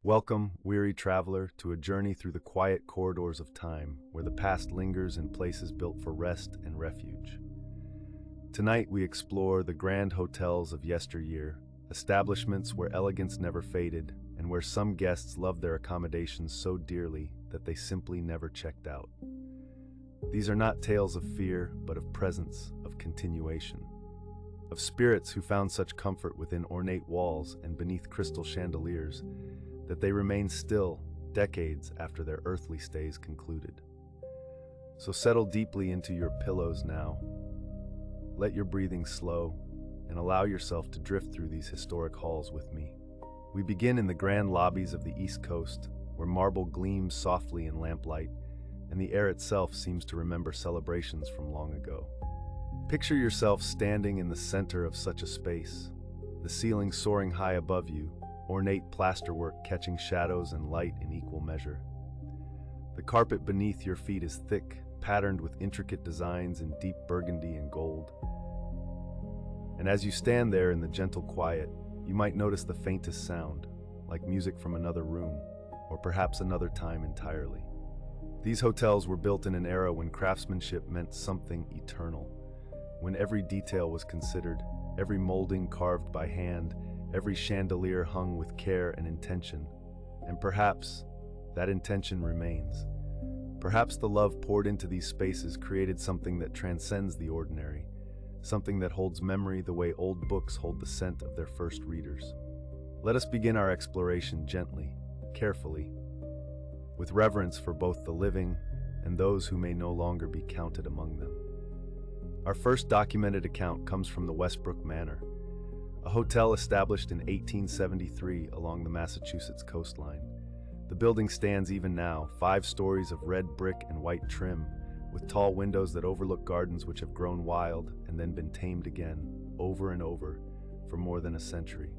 Welcome, weary traveler, to a journey through the quiet corridors of time, where the past lingers in places built for rest and refuge. Tonight we explore the grand hotels of yesteryear, establishments where elegance never faded, and where some guests loved their accommodations so dearly that they simply never checked out. These are not tales of fear, but of presence, of continuation. Of spirits who found such comfort within ornate walls and beneath crystal chandeliers that they remain still decades after their earthly stays concluded. So settle deeply into your pillows now. Let your breathing slow and allow yourself to drift through these historic halls with me. We begin in the grand lobbies of the East Coast, where marble gleams softly in lamplight, and the air itself seems to remember celebrations from long ago. Picture yourself standing in the center of such a space, the ceiling soaring high above you, ornate plasterwork catching shadows and light in equal measure. The carpet beneath your feet is thick, patterned with intricate designs in deep burgundy and gold. And as you stand there in the gentle quiet, you might notice the faintest sound, like music from another room, or perhaps another time entirely. These hotels were built in an era when craftsmanship meant something eternal, when every detail was considered, every molding carved by hand, every chandelier hung with care and intention. And perhaps that intention remains. Perhaps the love poured into these spaces created something that transcends the ordinary, something that holds memory the way old books hold the scent of their first readers. Let us begin our exploration gently, carefully, with reverence for both the living and those who may no longer be counted among them. Our first documented account comes from the Westbrook Manor, a hotel established in 1873 along the Massachusetts coastline. The building stands even now, 5 stories of red brick and white trim, with tall windows that overlook gardens which have grown wild and then been tamed again, over and over, for more than a century.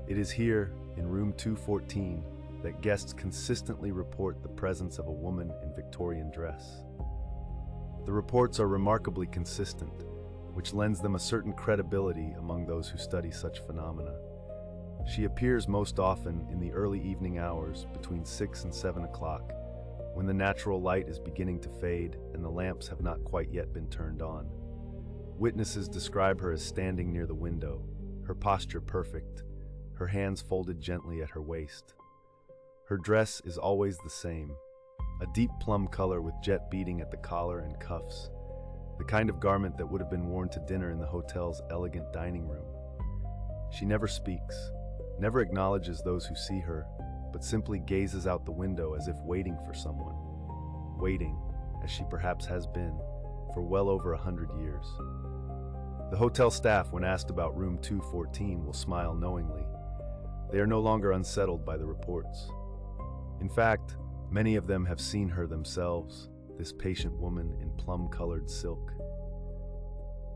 It is here, in room 214, that guests consistently report the presence of a woman in Victorian dress. The reports are remarkably consistent, which lends them a certain credibility among those who study such phenomena. She appears most often in the early evening hours between 6 and 7 o'clock, when the natural light is beginning to fade and the lamps have not quite yet been turned on. Witnesses describe her as standing near the window, her posture perfect, her hands folded gently at her waist. Her dress is always the same, a deep plum color with jet beading at the collar and cuffs, the kind of garment that would have been worn to dinner in the hotel's elegant dining room. She never speaks, never acknowledges those who see her, but simply gazes out the window as if waiting for someone. Waiting, as she perhaps has been, for well over 100 years. The hotel staff, when asked about room 214, will smile knowingly. They are no longer unsettled by the reports. In fact, many of them have seen her themselves, this patient woman in plum-colored silk.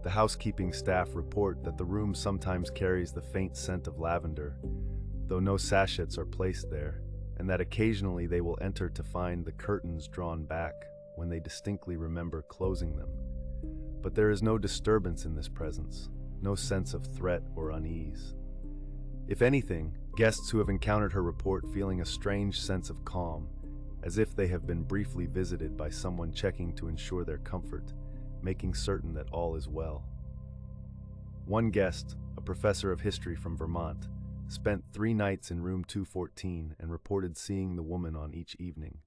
The housekeeping staff report that the room sometimes carries the faint scent of lavender, though no sachets are placed there, and that occasionally they will enter to find the curtains drawn back when they distinctly remember closing them. But there is no disturbance in this presence, no sense of threat or unease. If anything, guests who have encountered her report feeling a strange sense of calm, as if they have been briefly visited by someone checking to ensure their comfort, making certain that all is well. One guest, a professor of history from Vermont, spent 3 nights in room 214 and reported seeing the woman on each evening.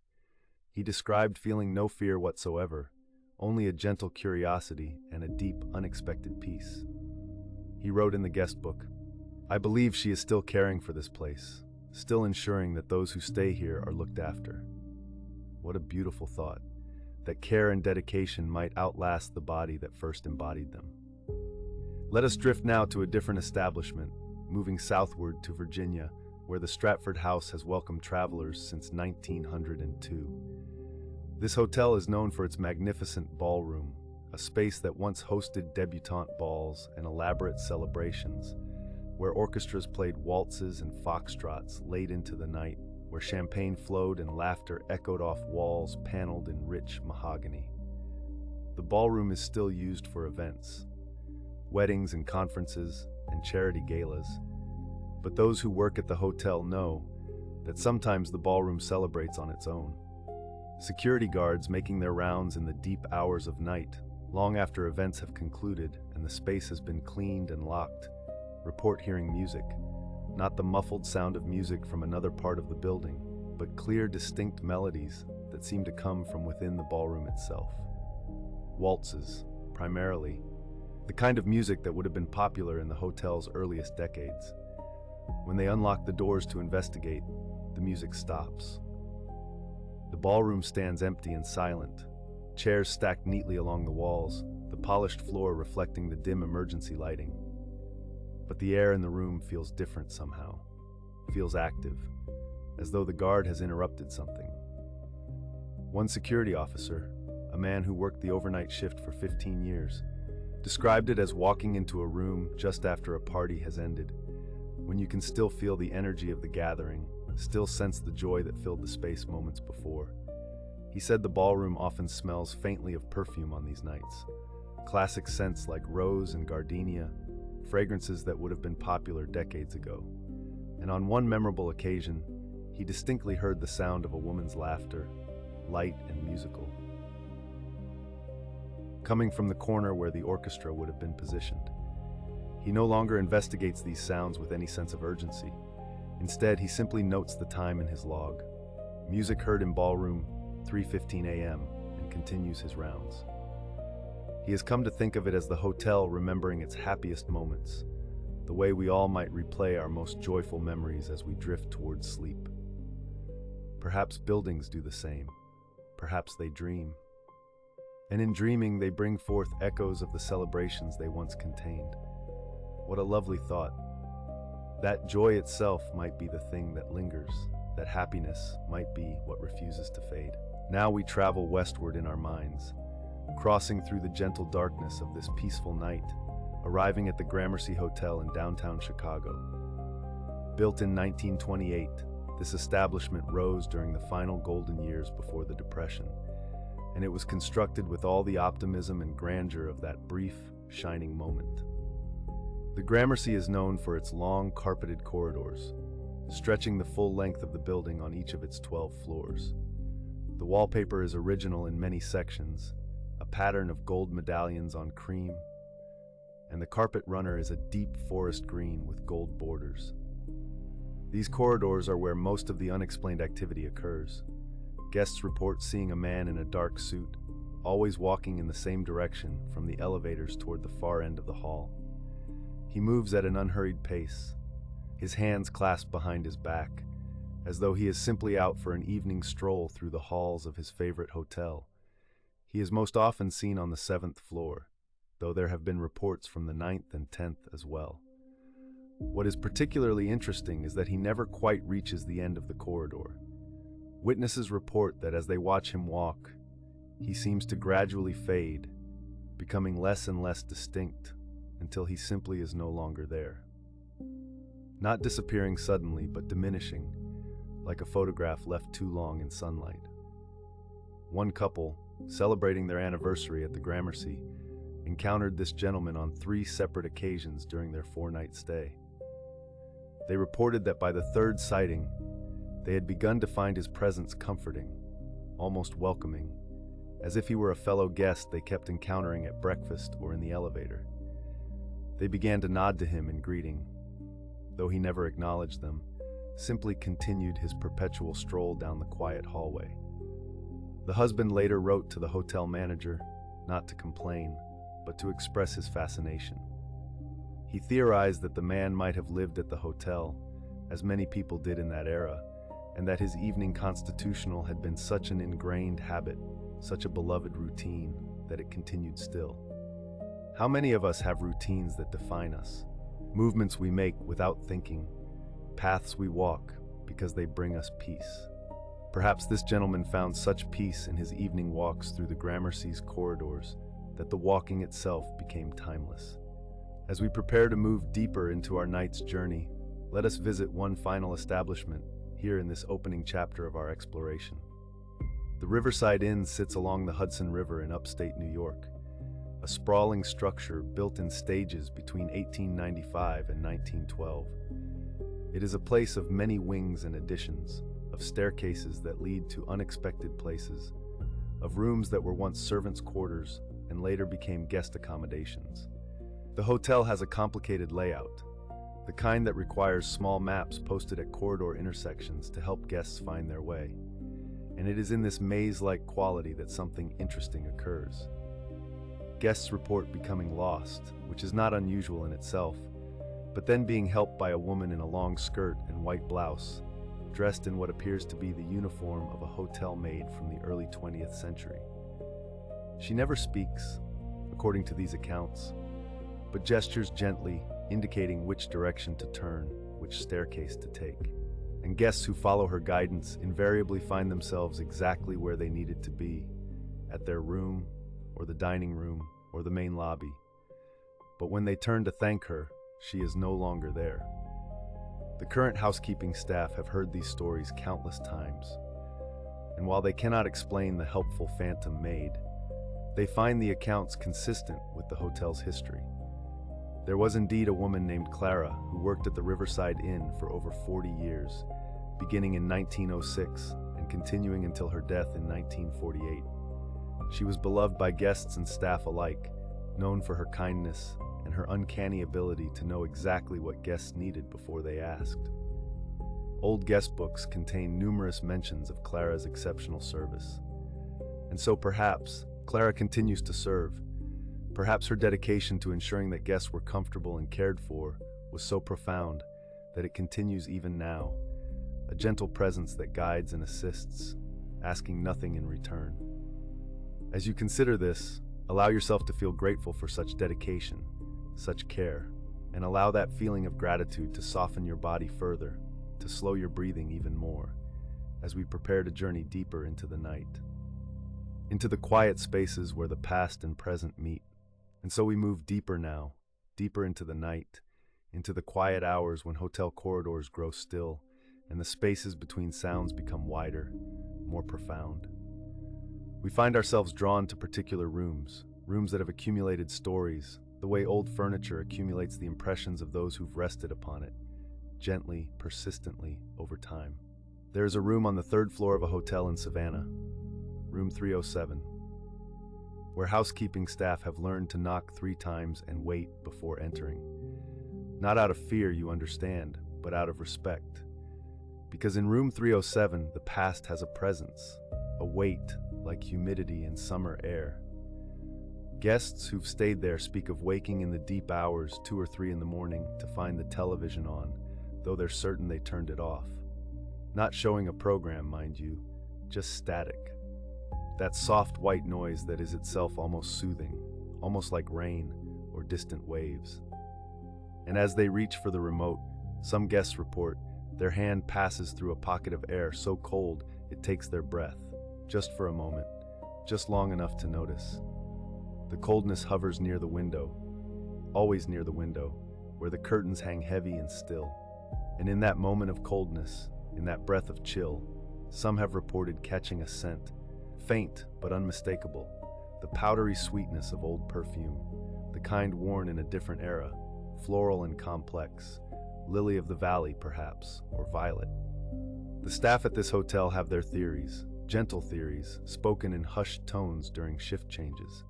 He described feeling no fear whatsoever, only a gentle curiosity and a deep, unexpected peace. He wrote in the guest book, "I believe she is still caring for this place, still ensuring that those who stay here are looked after." What a beautiful thought, that care and dedication might outlast the body that first embodied them. Let us drift now to a different establishment, moving southward to Virginia, where the Stratford House has welcomed travelers since 1902. This hotel is known for its magnificent ballroom, a space that once hosted debutante balls and elaborate celebrations, where orchestras played waltzes and foxtrots late into the night, where champagne flowed and laughter echoed off walls paneled in rich mahogany. The ballroom is still used for events, weddings and conferences, and charity galas, but those who work at the hotel know that sometimes the ballroom celebrates on its own. Security guards making their rounds in the deep hours of night, long after events have concluded and the space has been cleaned and locked, report hearing music, not the muffled sound of music from another part of the building, but clear, distinct melodies that seem to come from within the ballroom itself. Waltzes, primarily, the kind of music that would have been popular in the hotel's earliest decades. When they unlock the doors to investigate, the music stops. The ballroom stands empty and silent, chairs stacked neatly along the walls, the polished floor reflecting the dim emergency lighting. But the air in the room feels different somehow, feels active, as though the guard has interrupted something. One security officer, a man who worked the overnight shift for 15 years, described it as walking into a room just after a party has ended, when you can still feel the energy of the gathering, still sense the joy that filled the space moments before. He said the ballroom often smells faintly of perfume on these nights, classic scents like rose and gardenia, fragrances that would have been popular decades ago. And on one memorable occasion, he distinctly heard the sound of a woman's laughter, light and musical, coming from the corner where the orchestra would have been positioned. He no longer investigates these sounds with any sense of urgency. Instead, he simply notes the time in his log. Music heard in ballroom, 3:15 a.m., and continues his rounds. He has come to think of it as the hotel remembering its happiest moments, the way we all might replay our most joyful memories as we drift towards sleep. Perhaps buildings do the same. Perhaps they dream. And in dreaming, they bring forth echoes of the celebrations they once contained. What a lovely thought. That joy itself might be the thing that lingers, that happiness might be what refuses to fade. Now we travel westward in our minds, crossing through the gentle darkness of this peaceful night, arriving at the Gramercy Hotel in downtown Chicago. Built in 1928, this establishment rose during the final golden years before the Depression, and it was constructed with all the optimism and grandeur of that brief, shining moment. The Gramercy is known for its long, carpeted corridors, stretching the full length of the building on each of its 12 floors. The wallpaper is original in many sections, a pattern of gold medallions on cream, and the carpet runner is a deep forest green with gold borders. These corridors are where most of the unexplained activity occurs. Guests report seeing a man in a dark suit, always walking in the same direction from the elevators toward the far end of the hall. He moves at an unhurried pace, his hands clasped behind his back, as though he is simply out for an evening stroll through the halls of his favorite hotel. He is most often seen on the 7th floor, though there have been reports from the 9th and 10th as well. What is particularly interesting is that he never quite reaches the end of the corridor. Witnesses report that as they watch him walk, he seems to gradually fade, becoming less and less distinct, until he simply is no longer there. Not disappearing suddenly, but diminishing, like a photograph left too long in sunlight. One couple, celebrating their anniversary at the Gramercy, encountered this gentleman on 3 separate occasions during their 4-night stay. They reported that by the 3rd sighting, they had begun to find his presence comforting, almost welcoming, as if he were a fellow guest they kept encountering at breakfast or in the elevator. They began to nod to him in greeting, though he never acknowledged them, simply continued his perpetual stroll down the quiet hallway. The husband later wrote to the hotel manager, not to complain, but to express his fascination. He theorized that the man might have lived at the hotel, as many people did in that era, and that his evening constitutional had been such an ingrained habit, such a beloved routine, that it continued still. How many of us have routines that define us? Movements we make without thinking, paths we walk because they bring us peace. Perhaps this gentleman found such peace in his evening walks through the Gramercy's corridors that the walking itself became timeless. As we prepare to move deeper into our night's journey, let us visit one final establishment here in this opening chapter of our exploration. The Riverside Inn sits along the Hudson River in upstate New York, a sprawling structure built in stages between 1895 and 1912. It is a place of many wings and additions, of staircases that lead to unexpected places, of rooms that were once servants' quarters and later became guest accommodations. The hotel has a complicated layout, the kind that requires small maps posted at corridor intersections to help guests find their way. And it is in this maze-like quality that something interesting occurs. Guests report becoming lost, which is not unusual in itself, but then being helped by a woman in a long skirt and white blouse, dressed in what appears to be the uniform of a hotel maid from the early 20th century. She never speaks, according to these accounts, but gestures gently, indicating which direction to turn, which staircase to take. And guests who follow her guidance invariably find themselves exactly where they needed to be, at their room, or the dining room, or the main lobby. But when they turn to thank her, she is no longer there. The current housekeeping staff have heard these stories countless times, and while they cannot explain the helpful phantom maid, they find the accounts consistent with the hotel's history. There was indeed a woman named Clara who worked at the Riverside Inn for over 40 years, beginning in 1906 and continuing until her death in 1948. She was beloved by guests and staff alike, known for her kindness and her uncanny ability to know exactly what guests needed before they asked. Old guest books contain numerous mentions of Clara's exceptional service. And so perhaps Clara continues to serve. Perhaps her dedication to ensuring that guests were comfortable and cared for was so profound that it continues even now, a gentle presence that guides and assists, asking nothing in return. As you consider this, allow yourself to feel grateful for such dedication, such care, and allow that feeling of gratitude to soften your body further, to slow your breathing even more, as we prepare to journey deeper into the night, into the quiet spaces where the past and present meet. And so we move deeper now, deeper into the night, into the quiet hours when hotel corridors grow still and the spaces between sounds become wider, more profound. We find ourselves drawn to particular rooms that have accumulated stories, the way old furniture accumulates the impressions of those who've rested upon it, gently, persistently, over time. There is a room on the third floor of a hotel in Savannah, room 307, where housekeeping staff have learned to knock 3 times and wait before entering. Not out of fear, you understand, but out of respect. Because in room 307, the past has a presence, a weight like humidity in summer air. Guests who've stayed there speak of waking in the deep hours 2 or 3 in the morning to find the television on, though they're certain they turned it off. Not showing a program, mind you, just static. That soft white noise that is itself almost soothing, almost like rain or distant waves. And as they reach for the remote, some guests report their hand passes through a pocket of air so cold it takes their breath, just for a moment, just long enough to notice. The coldness hovers near the window, always near the window, where the curtains hang heavy and still. And in that moment of coldness, in that breath of chill, some have reported catching a scent, faint but unmistakable, the powdery sweetness of old perfume, the kind worn in a different era, floral and complex, lily of the valley perhaps, or violet. The staff at this hotel have their theories, gentle theories, spoken in hushed tones during shift changes.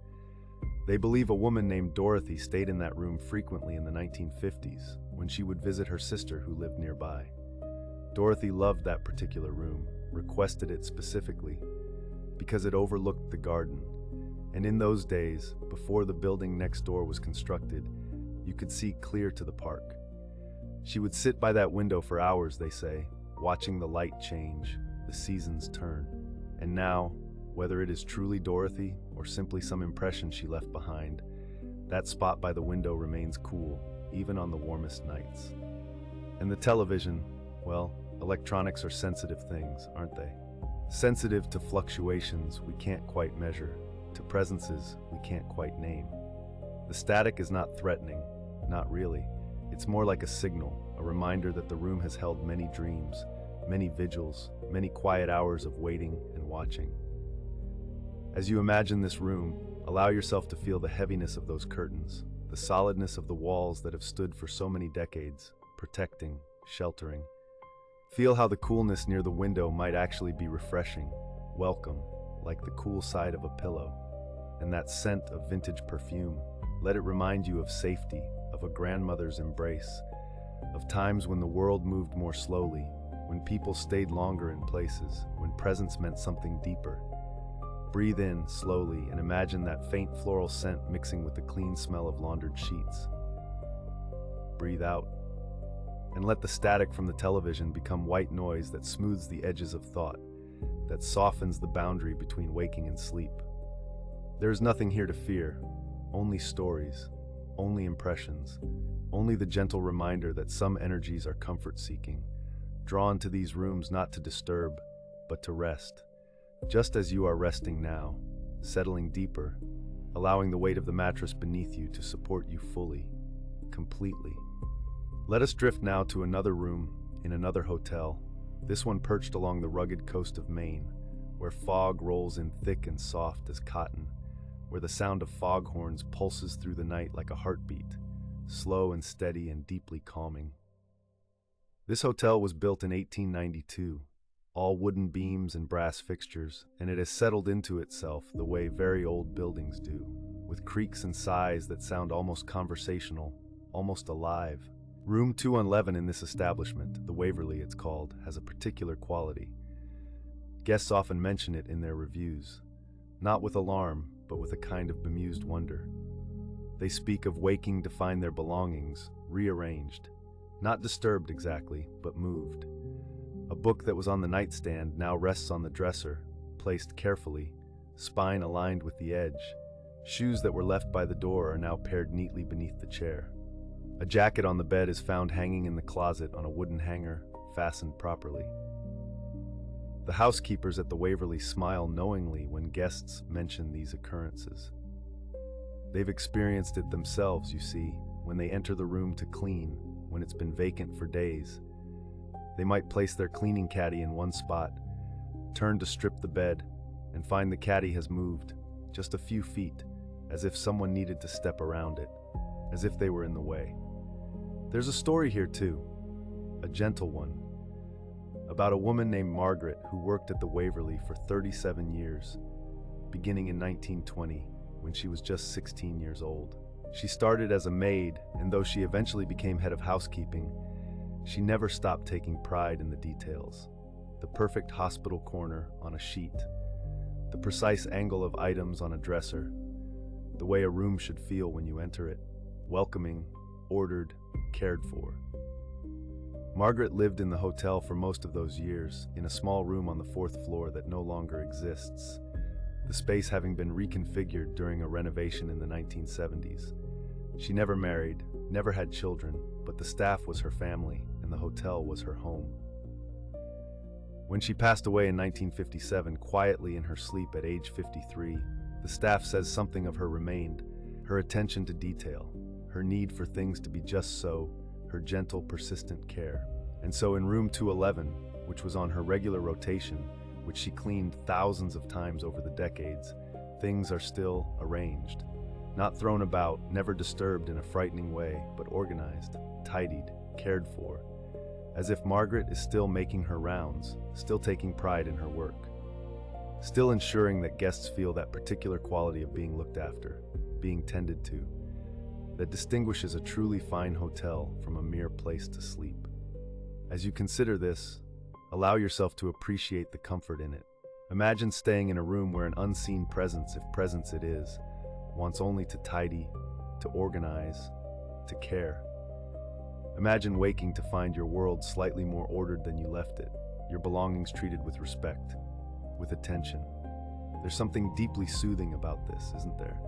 They believe a woman named Dorothy stayed in that room frequently in the 1950s when she would visit her sister who lived nearby. Dorothy loved that particular room, requested it specifically, because it overlooked the garden. And in those days, before the building next door was constructed, you could see clear to the park. She would sit by that window for hours, they say, watching the light change, the seasons turn. And now, whether it is truly Dorothy or simply some impression she left behind, that spot by the window remains cool, even on the warmest nights. And the television, well, electronics are sensitive things, aren't they? Sensitive to fluctuations we can't quite measure, to presences we can't quite name. The static is not threatening, not really. It's more like a signal, a reminder that the room has held many dreams, many vigils, many quiet hours of waiting and watching. As you imagine this room, allow yourself to feel the heaviness of those curtains, the solidness of the walls that have stood for so many decades, protecting, sheltering. Feel how the coolness near the window might actually be refreshing, welcome, like the cool side of a pillow. And that scent of vintage perfume, let it remind you of safety, of a grandmother's embrace, of times when the world moved more slowly, when people stayed longer in places, when presence meant something deeper. Breathe in slowly and imagine that faint floral scent mixing with the clean smell of laundered sheets. Breathe out and let the static from the television become white noise that smooths the edges of thought, that softens the boundary between waking and sleep. There is nothing here to fear, only stories, only impressions, only the gentle reminder that some energies are comfort-seeking, drawn to these rooms not to disturb, but to rest. Just as you are resting now, settling deeper, allowing the weight of the mattress beneath you to support you fully, completely. Let us drift now to another room in another hotel, this one perched along the rugged coast of Maine, where fog rolls in thick and soft as cotton, where the sound of foghorns pulses through the night like a heartbeat, slow and steady and deeply calming. This hotel was built in 1892, all wooden beams and brass fixtures, and it has settled into itself the way very old buildings do, with creaks and sighs that sound almost conversational, almost alive. Room 211 in this establishment, the Waverly it's called, has a particular quality. Guests often mention it in their reviews, not with alarm, but with a kind of bemused wonder. They speak of waking to find their belongings rearranged, not disturbed exactly, but moved. A book that was on the nightstand now rests on the dresser, placed carefully, spine aligned with the edge. Shoes that were left by the door are now paired neatly beneath the chair. A jacket on the bed is found hanging in the closet on a wooden hanger, fastened properly. The housekeepers at the Waverly smile knowingly when guests mention these occurrences. They've experienced it themselves, you see, when they enter the room to clean, when it's been vacant for days. They might place their cleaning caddy in one spot, turn to strip the bed, and find the caddy has moved, just a few feet, as if someone needed to step around it, as if they were in the way. There's a story here too, a gentle one, about a woman named Margaret who worked at the Waverly for 37 years, beginning in 1920, when she was just 16 years old. She started as a maid, and though she eventually became head of housekeeping, she never stopped taking pride in the details. The perfect hospital corner on a sheet, the precise angle of items on a dresser, the way a room should feel when you enter it, welcoming, ordered, cared for. Margaret lived in the hotel for most of those years, in a small room on the 4th floor that no longer exists, the space having been reconfigured during a renovation in the 1970s. She never married, never had children, but the staff was her family, and the hotel was her home. When she passed away in 1957, quietly in her sleep at age 53, the staff says something of her remained, her attention to detail, her need for things to be just so, her gentle, persistent care. And so in room 211, which was on her regular rotation, which she cleaned thousands of times over the decades, things are still arranged. Not thrown about, never disturbed in a frightening way, but organized, tidied, cared for, as if Margaret is still making her rounds, still taking pride in her work, still ensuring that guests feel that particular quality of being looked after, being tended to, that distinguishes a truly fine hotel from a mere place to sleep. As you consider this, allow yourself to appreciate the comfort in it. Imagine staying in a room where an unseen presence, if presence it is, wants only to tidy, to organize, to care. Imagine waking to find your world slightly more ordered than you left it, your belongings treated with respect, with attention. There's something deeply soothing about this, isn't there?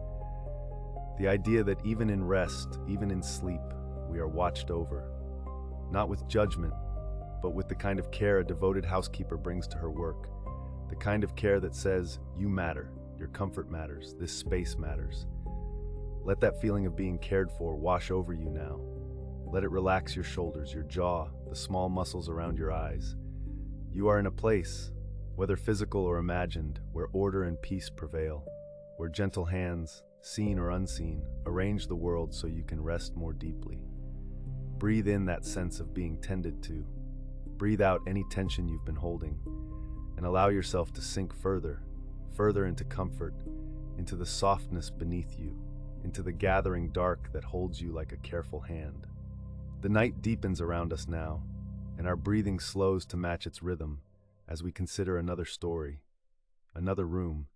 The idea that even in rest, even in sleep, we are watched over, not with judgment, but with the kind of care a devoted housekeeper brings to her work, the kind of care that says, you matter, your comfort matters, this space matters. Let that feeling of being cared for wash over you now. Let it relax your shoulders, your jaw, the small muscles around your eyes. You are in a place, whether physical or imagined, where order and peace prevail, where gentle hands, seen or unseen, arrange the world so you can rest more deeply. Breathe in that sense of being tended to. Breathe out any tension you've been holding, and allow yourself to sink further, further into comfort, into the softness beneath you, into the gathering dark that holds you like a careful hand. The night deepens around us now, and our breathing slows to match its rhythm as we consider another story, another room,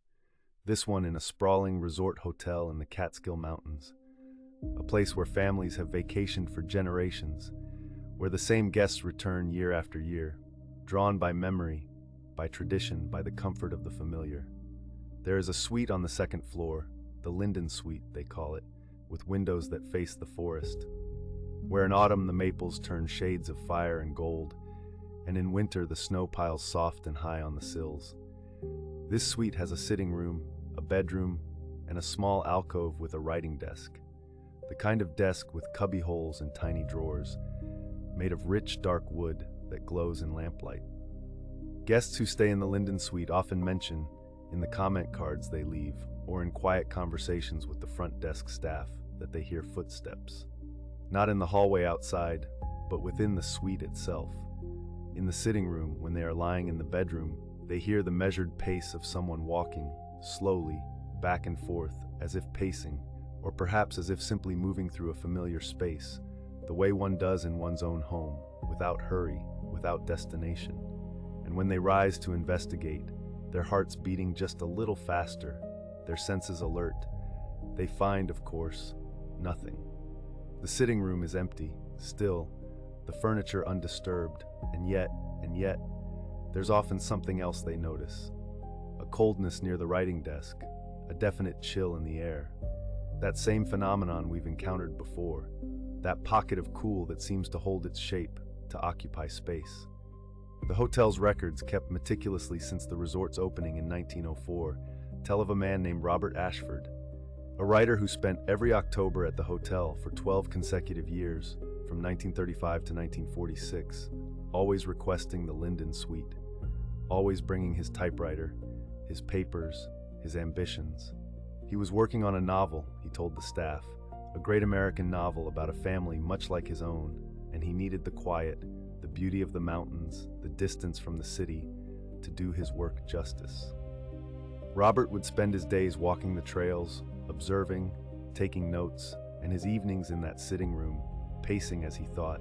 this one in a sprawling resort hotel in the Catskill Mountains, a place where families have vacationed for generations, where the same guests return year after year, drawn by memory, by tradition, by the comfort of the familiar. There is a suite on the second floor, the Linden Suite, they call it, with windows that face the forest, where in autumn the maples turn shades of fire and gold, and in winter the snow piles soft and high on the sills. This suite has a sitting room, a bedroom, and a small alcove with a writing desk, the kind of desk with cubby holes and tiny drawers, made of rich dark wood that glows in lamplight. Guests who stay in the Linden Suite often mention, in the comment cards they leave, or in quiet conversations with the front desk staff, that they hear footsteps. Not in the hallway outside, but within the suite itself. In the sitting room, when they are lying in the bedroom, they hear the measured pace of someone walking, slowly, back and forth, as if pacing, or perhaps as if simply moving through a familiar space, the way one does in one's own home, without hurry, without destination. And when they rise to investigate, their hearts beating just a little faster, their senses alert, they find, of course, nothing. The sitting room is empty, still, the furniture undisturbed, and yet, there's often something else they notice. A coldness near the writing desk, a definite chill in the air. That same phenomenon we've encountered before, that pocket of cool that seems to hold its shape, to occupy space. The hotel's records, kept meticulously since the resort's opening in 1904, tell of a man named Robert Ashford, a writer who spent every October at the hotel for 12 consecutive years, from 1935 to 1946, always requesting the Linden Suite, always bringing his typewriter, his papers, his ambitions. He was working on a novel, he told the staff, a great American novel about a family much like his own, and he needed the quiet, the beauty of the mountains, the distance from the city, to do his work justice. Robert would spend his days walking the trails, observing, taking notes, and his evenings in that sitting room, pacing as he thought,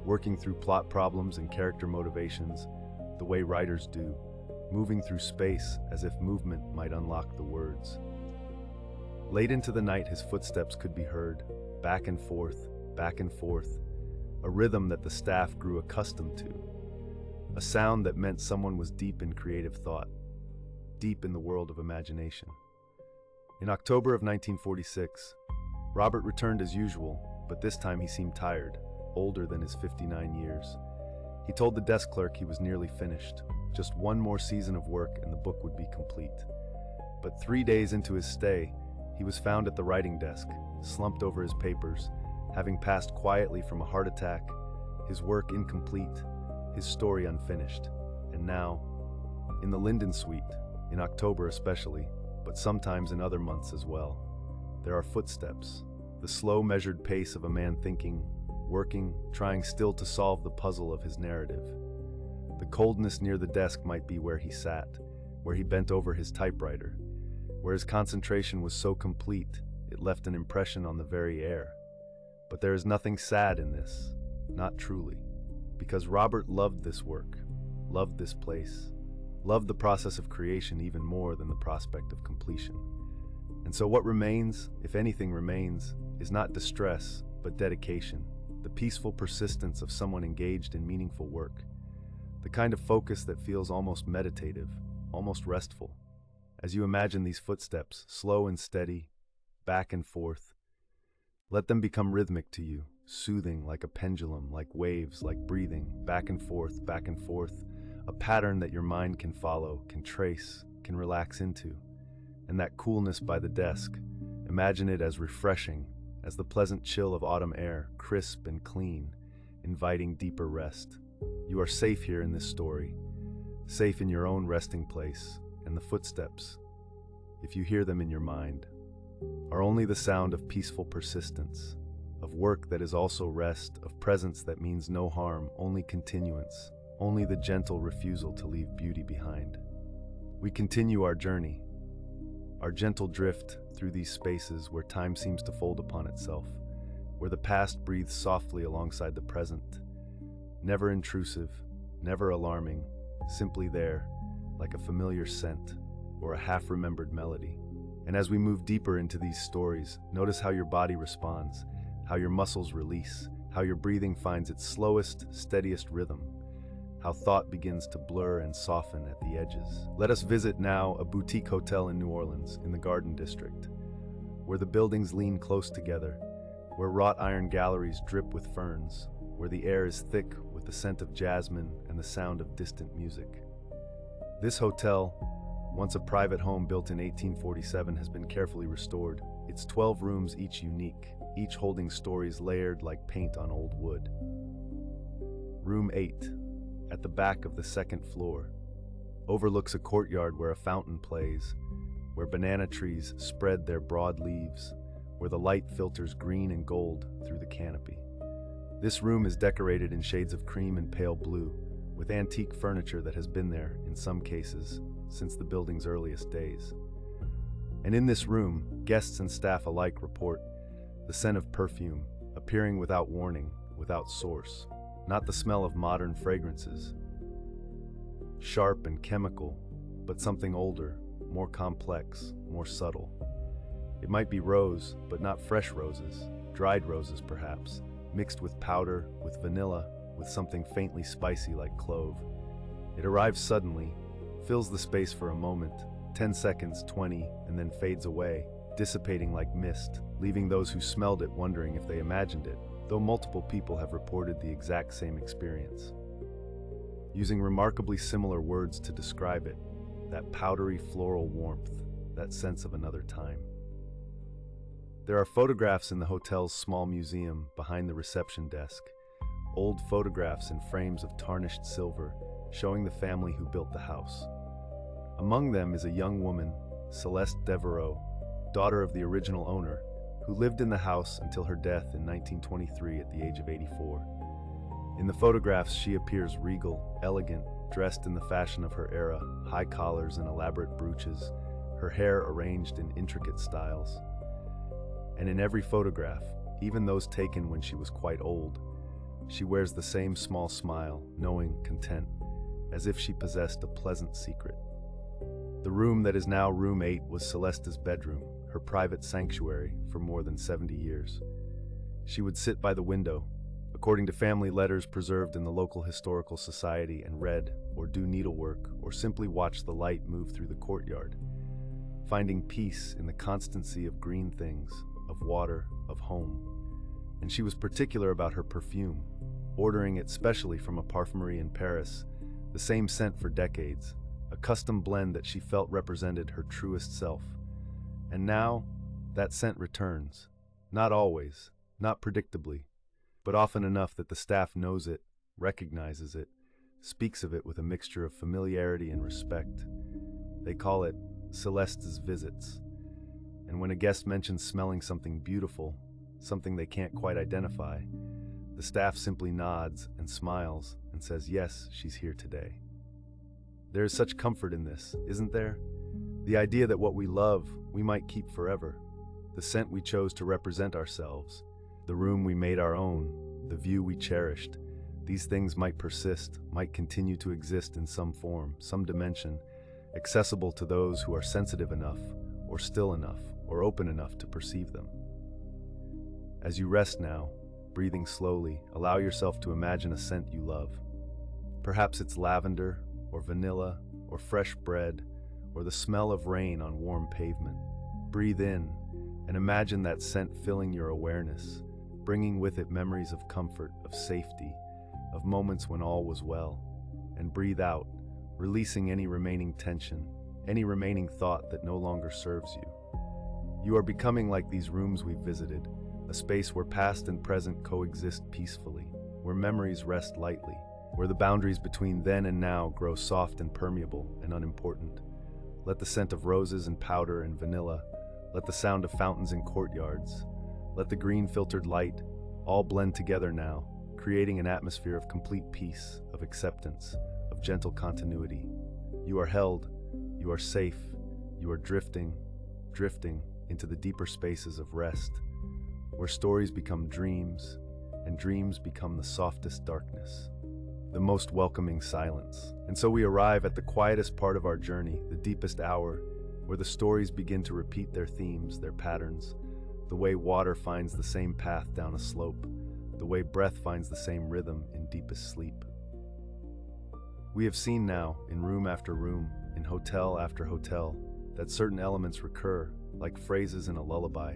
working through plot problems and character motivations, the way writers do, moving through space as if movement might unlock the words. Late into the night, his footsteps could be heard, back and forth, a rhythm that the staff grew accustomed to, a sound that meant someone was deep in creative thought, deep in the world of imagination. In October of 1946, Robert returned as usual, but this time he seemed tired, older than his 59 years. He told the desk clerk he was nearly finished, just one more season of work and the book would be complete. But 3 days into his stay, he was found at the writing desk, slumped over his papers, having passed quietly from a heart attack, his work incomplete, his story unfinished. And now, in the Linden Suite, in October especially, but sometimes in other months as well, there are footsteps, the slow measured pace of a man thinking, working, trying still to solve the puzzle of his narrative. The coldness near the desk might be where he sat, where he bent over his typewriter, where his concentration was so complete it left an impression on the very air. But there is nothing sad in this, not truly, because Robert loved this work, loved this place, loved the process of creation even more than the prospect of completion. And so what remains, if anything remains, is not distress, but dedication, the peaceful persistence of someone engaged in meaningful work, the kind of focus that feels almost meditative, almost restful. As you imagine these footsteps, slow and steady, back and forth, let them become rhythmic to you, soothing like a pendulum, like waves, like breathing, back and forth, a pattern that your mind can follow, can trace, can relax into. And that coolness by the desk, imagine it as refreshing as the pleasant chill of autumn air, crisp and clean, inviting deeper rest. You are safe here in this story, safe in your own resting place, and the footsteps, if you hear them in your mind, are only the sound of peaceful persistence, of work that is also rest, of presence that means no harm, only continuance, only the gentle refusal to leave beauty behind. We continue our journey, our gentle drift through these spaces where time seems to fold upon itself, where the past breathes softly alongside the present, never intrusive, never alarming, simply there, like a familiar scent or a half-remembered melody. And as we move deeper into these stories, notice how your body responds, how your muscles release, how your breathing finds its slowest, steadiest rhythm, how thought begins to blur and soften at the edges. Let us visit now a boutique hotel in New Orleans, in the Garden District, where the buildings lean close together, where wrought iron galleries drip with ferns, where the air is thick with the scent of jasmine and the sound of distant music. This hotel, once a private home built in 1847, has been carefully restored, its 12 rooms each unique, each holding stories layered like paint on old wood. Room 8, at the back of the second floor, overlooks a courtyard where a fountain plays, where banana trees spread their broad leaves, where the light filters green and gold through the canopy. This room is decorated in shades of cream and pale blue, with antique furniture that has been there, in some cases, since the building's earliest days. And in this room, guests and staff alike report the scent of perfume, appearing without warning, without source, not the smell of modern fragrances, sharp and chemical, but something older, more complex, more subtle. It might be rose, but not fresh roses, dried roses perhaps, mixed with powder, with vanilla, with something faintly spicy like clove. It arrives suddenly, fills the space for a moment, 10 seconds, 20, and then fades away, dissipating like mist, leaving those who smelled it wondering if they imagined it, though multiple people have reported the exact same experience. Using remarkably similar words to describe it, that powdery floral warmth, that sense of another time. There are photographs in the hotel's small museum behind the reception desk, old photographs in frames of tarnished silver, showing the family who built the house. Among them is a young woman, Celeste Devereaux, daughter of the original owner, who lived in the house until her death in 1923 at the age of 84. In the photographs, she appears regal, elegant, dressed in the fashion of her era, high collars and elaborate brooches, her hair arranged in intricate styles. And in every photograph, even those taken when she was quite old, she wears the same small smile, knowing, content, as if she possessed a pleasant secret. The room that is now room 8 was Celeste's bedroom, her private sanctuary for more than 70 years. She would sit by the window, according to family letters preserved in the local historical society, and read, or do needlework, or simply watch the light move through the courtyard, finding peace in the constancy of green things, of water, of home. And she was particular about her perfume, ordering it specially from a parfumerie in Paris, the same scent for decades, a custom blend that she felt represented her truest self. And now, that scent returns, not always, not predictably, but often enough that the staff knows it, recognizes it, speaks of it with a mixture of familiarity and respect. They call it Celeste's visits. And when a guest mentions smelling something beautiful, something they can't quite identify, the staff simply nods and smiles and says, yes, she's here today. There is such comfort in this, isn't there? The idea that what we love, we might keep forever. The scent we chose to represent ourselves, the room we made our own, the view we cherished. These things might persist, might continue to exist in some form, some dimension, accessible to those who are sensitive enough, or still enough, or open enough to perceive them. As you rest now, breathing slowly, allow yourself to imagine a scent you love. Perhaps it's lavender, or vanilla, or fresh bread, or the smell of rain on warm pavement. Breathe in, and imagine that scent filling your awareness, bringing with it memories of comfort, of safety, of moments when all was well. And breathe out, releasing any remaining tension, any remaining thought that no longer serves you. You are becoming like these rooms we've visited, a space where past and present coexist peacefully, where memories rest lightly, where the boundaries between then and now grow soft and permeable and unimportant. Let the scent of roses and powder and vanilla, let the sound of fountains in courtyards, Let the green filtered light all blend together now, creating an atmosphere of complete peace, of acceptance, of gentle continuity. You are held, you are safe, you are drifting into the deeper spaces of rest, where stories become dreams, and dreams become the softest darkness, the most welcoming silence. And so we arrive at the quietest part of our journey, the deepest hour, where the stories begin to repeat their themes, their patterns, the way water finds the same path down a slope, the way breath finds the same rhythm in deepest sleep. We have seen now, in room after room, in hotel after hotel, that certain elements recur, like phrases in a lullaby,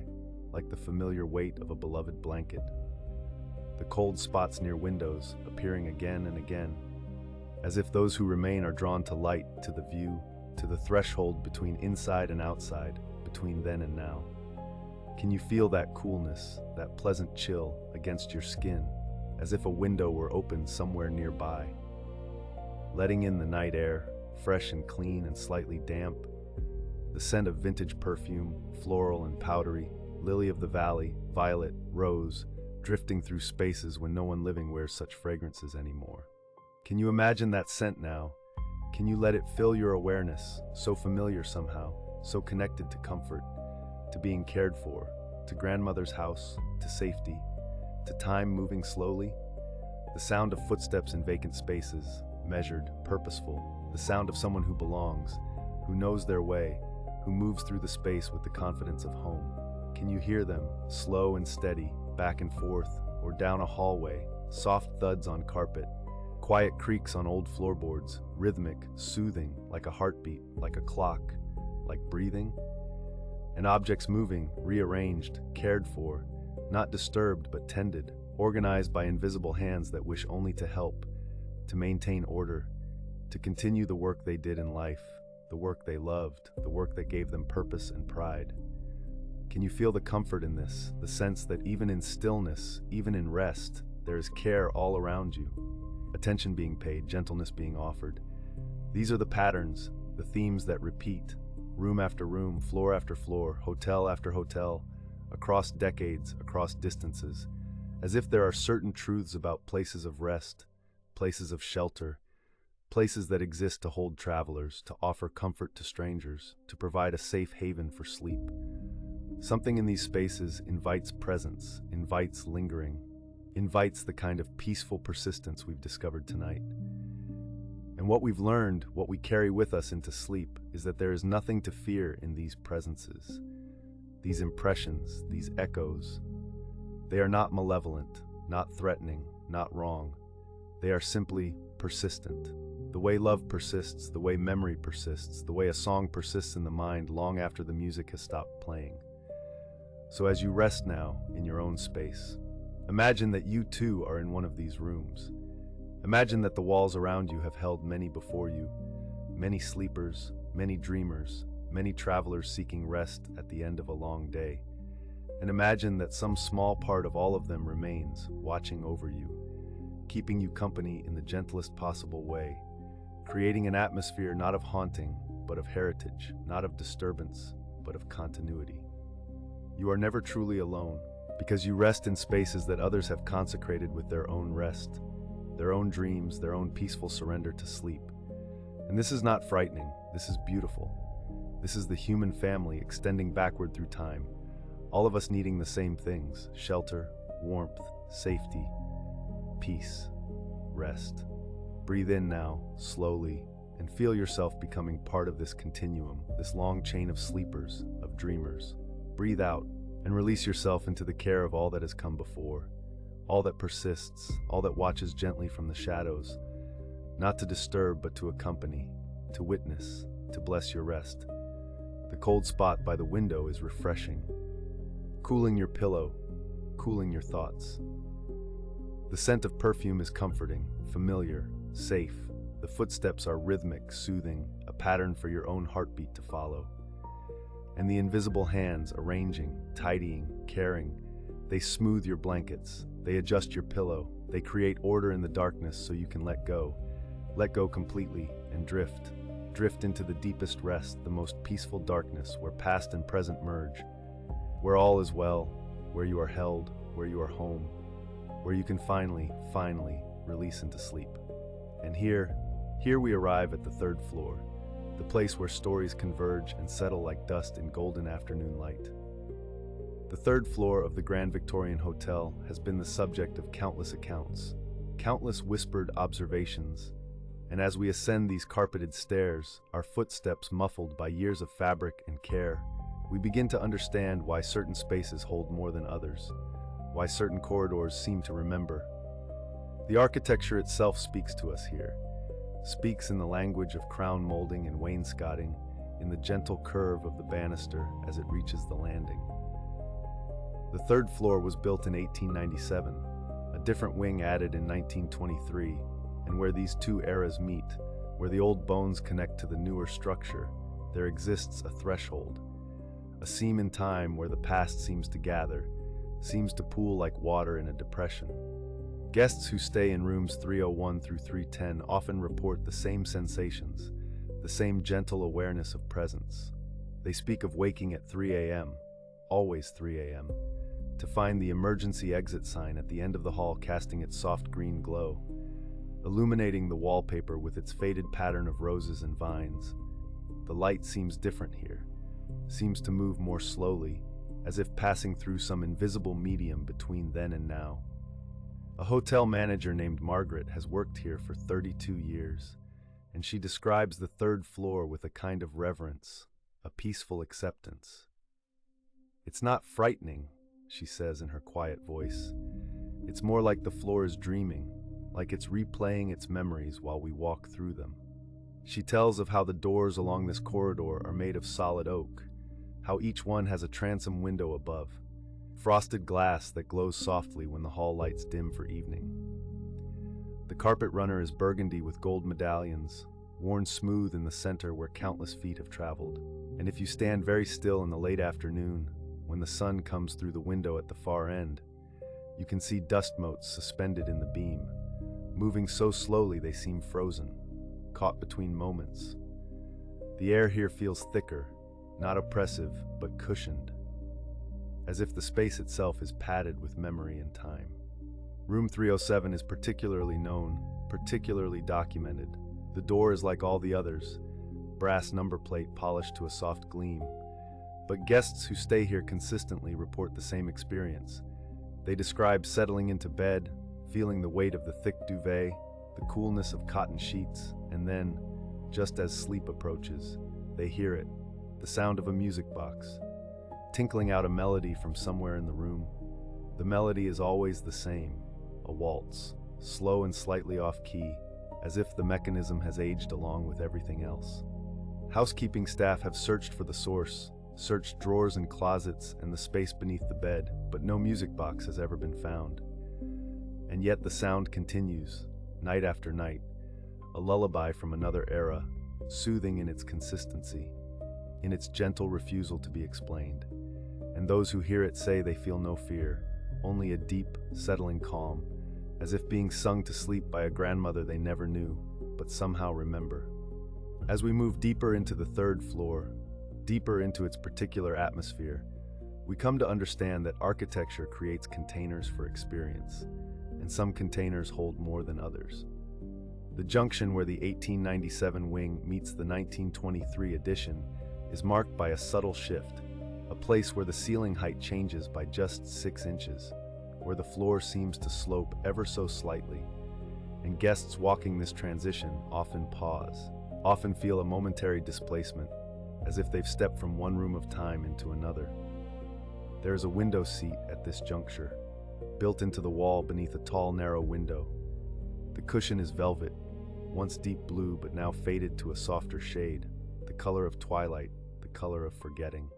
like the familiar weight of a beloved blanket. The cold spots near windows appearing again and again, as if those who remain are drawn to light, to the view, to the threshold between inside and outside, between then and now. Can you feel that coolness, that pleasant chill against your skin, as if a window were opened somewhere nearby? Letting in the night air, fresh and clean and slightly damp, the scent of vintage perfume, floral and powdery, lily of the valley, violet, rose, drifting through spaces when no one living wears such fragrances anymore. Can you imagine that scent now? Can you let it fill your awareness, so familiar somehow, so connected to comfort, to being cared for, to grandmother's house, to safety, to time moving slowly? The sound of footsteps in vacant spaces, measured, purposeful, the sound of someone who belongs, who knows their way, who moves through the space with the confidence of home. Can you hear them, slow and steady, back and forth, or down a hallway, soft thuds on carpet, quiet creaks on old floorboards, rhythmic, soothing, like a heartbeat, like a clock, like breathing? And objects moving, rearranged, cared for, not disturbed but tended, organized by invisible hands that wish only to help, to maintain order, to continue the work they did in life, the work they loved, the work that gave them purpose and pride. Can you feel the comfort in this, the sense that even in stillness, even in rest, there is care all around you, attention being paid, gentleness being offered? These are the patterns, the themes that repeat, room after room, floor after floor, hotel after hotel, across decades, across distances, as if there are certain truths about places of rest, places of shelter, places that exist to hold travelers, to offer comfort to strangers, to provide a safe haven for sleep. Something in these spaces invites presence, invites lingering, invites the kind of peaceful persistence we've discovered tonight. And what we've learned, what we carry with us into sleep, is that there is nothing to fear in these presences, these impressions, these echoes. They are not malevolent, not threatening, not wrong. They are simply persistent. The way love persists, the way memory persists, the way a song persists in the mind long after the music has stopped playing. So as you rest now in your own space, imagine that you too are in one of these rooms. Imagine that the walls around you have held many before you, many sleepers, many dreamers, many travelers seeking rest at the end of a long day. And imagine that some small part of all of them remains, watching over you, keeping you company in the gentlest possible way, creating an atmosphere not of haunting, but of heritage, not of disturbance, but of continuity. You are never truly alone, because you rest in spaces that others have consecrated with their own rest, their own dreams, their own peaceful surrender to sleep. And this is not frightening, this is beautiful. This is the human family extending backward through time, all of us needing the same things: shelter, warmth, safety, peace, rest. Breathe in now, slowly, and feel yourself becoming part of this continuum, this long chain of sleepers, of dreamers. Breathe out and release yourself into the care of all that has come before, all that persists, all that watches gently from the shadows, not to disturb but to accompany, to witness, to bless your rest. The cold spot by the window is refreshing, cooling your pillow, cooling your thoughts. The scent of perfume is comforting, familiar, safe. The footsteps are rhythmic, soothing, a pattern for your own heartbeat to follow. And the invisible hands arranging, tidying, caring, they smooth your blankets, they adjust your pillow, they create order in the darkness so you can let go completely and drift into the deepest rest, the most peaceful darkness where past and present merge, where all is well, where you are held, where you are home, where you can finally release into sleep. And here we arrive at the third floor, the place where stories converge and settle like dust in golden afternoon light. The third floor of the Grand Victorian Hotel has been the subject of countless accounts, countless whispered observations, and as we ascend these carpeted stairs, our footsteps muffled by years of fabric and care, we begin to understand why certain spaces hold more than others, why certain corridors seem to remember. The architecture itself speaks to us here, speaks in the language of crown molding and wainscoting, in the gentle curve of the banister as it reaches the landing. The third floor was built in 1897, a different wing added in 1923, and where these two eras meet, where the old bones connect to the newer structure, there exists a threshold, a seam in time where the past seems to gather, seems to pool like water in a depression. Guests who stay in rooms 301 through 310 often report the same sensations, the same gentle awareness of presence. They speak of waking at 3 a.m., always 3 a.m., to find the emergency exit sign at the end of the hall casting its soft green glow, illuminating the wallpaper with its faded pattern of roses and vines. The light seems different here, seems to move more slowly, as if passing through some invisible medium between then and now. A hotel manager named Margaret has worked here for 32 years, and she describes the third floor with a kind of reverence, a peaceful acceptance. "It's not frightening," she says in her quiet voice. "It's more like the floor is dreaming, like it's replaying its memories while we walk through them." She tells of how the doors along this corridor are made of solid oak, how each one has a transom window above, frosted glass that glows softly when the hall lights dim for evening. The carpet runner is burgundy with gold medallions, worn smooth in the center where countless feet have traveled. And if you stand very still in the late afternoon, when the sun comes through the window at the far end, you can see dust motes suspended in the beam, moving so slowly they seem frozen, caught between moments. The air here feels thicker, not oppressive, but cushioned, as if the space itself is padded with memory and time. Room 307 is particularly known, particularly documented. The door is like all the others, brass number plate polished to a soft gleam. But guests who stay here consistently report the same experience. They describe settling into bed, feeling the weight of the thick duvet, the coolness of cotton sheets, and then, just as sleep approaches, they hear it, the sound of a music box, tinkling out a melody from somewhere in the room. The melody is always the same, a waltz, slow and slightly off-key, as if the mechanism has aged along with everything else. Housekeeping staff have searched for the source, searched drawers and closets and the space beneath the bed, but no music box has ever been found. And yet the sound continues, night after night, a lullaby from another era, soothing in its consistency, in its gentle refusal to be explained. And those who hear it say they feel no fear, only a deep, settling calm, as if being sung to sleep by a grandmother they never knew, but somehow remember. As we move deeper into the third floor, deeper into its particular atmosphere, we come to understand that architecture creates containers for experience, and some containers hold more than others. The junction where the 1897 wing meets the 1923 addition is marked by a subtle shift, a place where the ceiling height changes by just 6 inches, where the floor seems to slope ever so slightly, and guests walking this transition often pause, often feel a momentary displacement, as if they've stepped from one room of time into another. There is a window seat at this juncture, built into the wall beneath a tall, narrow window. The cushion is velvet, once deep blue but now faded to a softer shade, the color of twilight, the color of forgetting.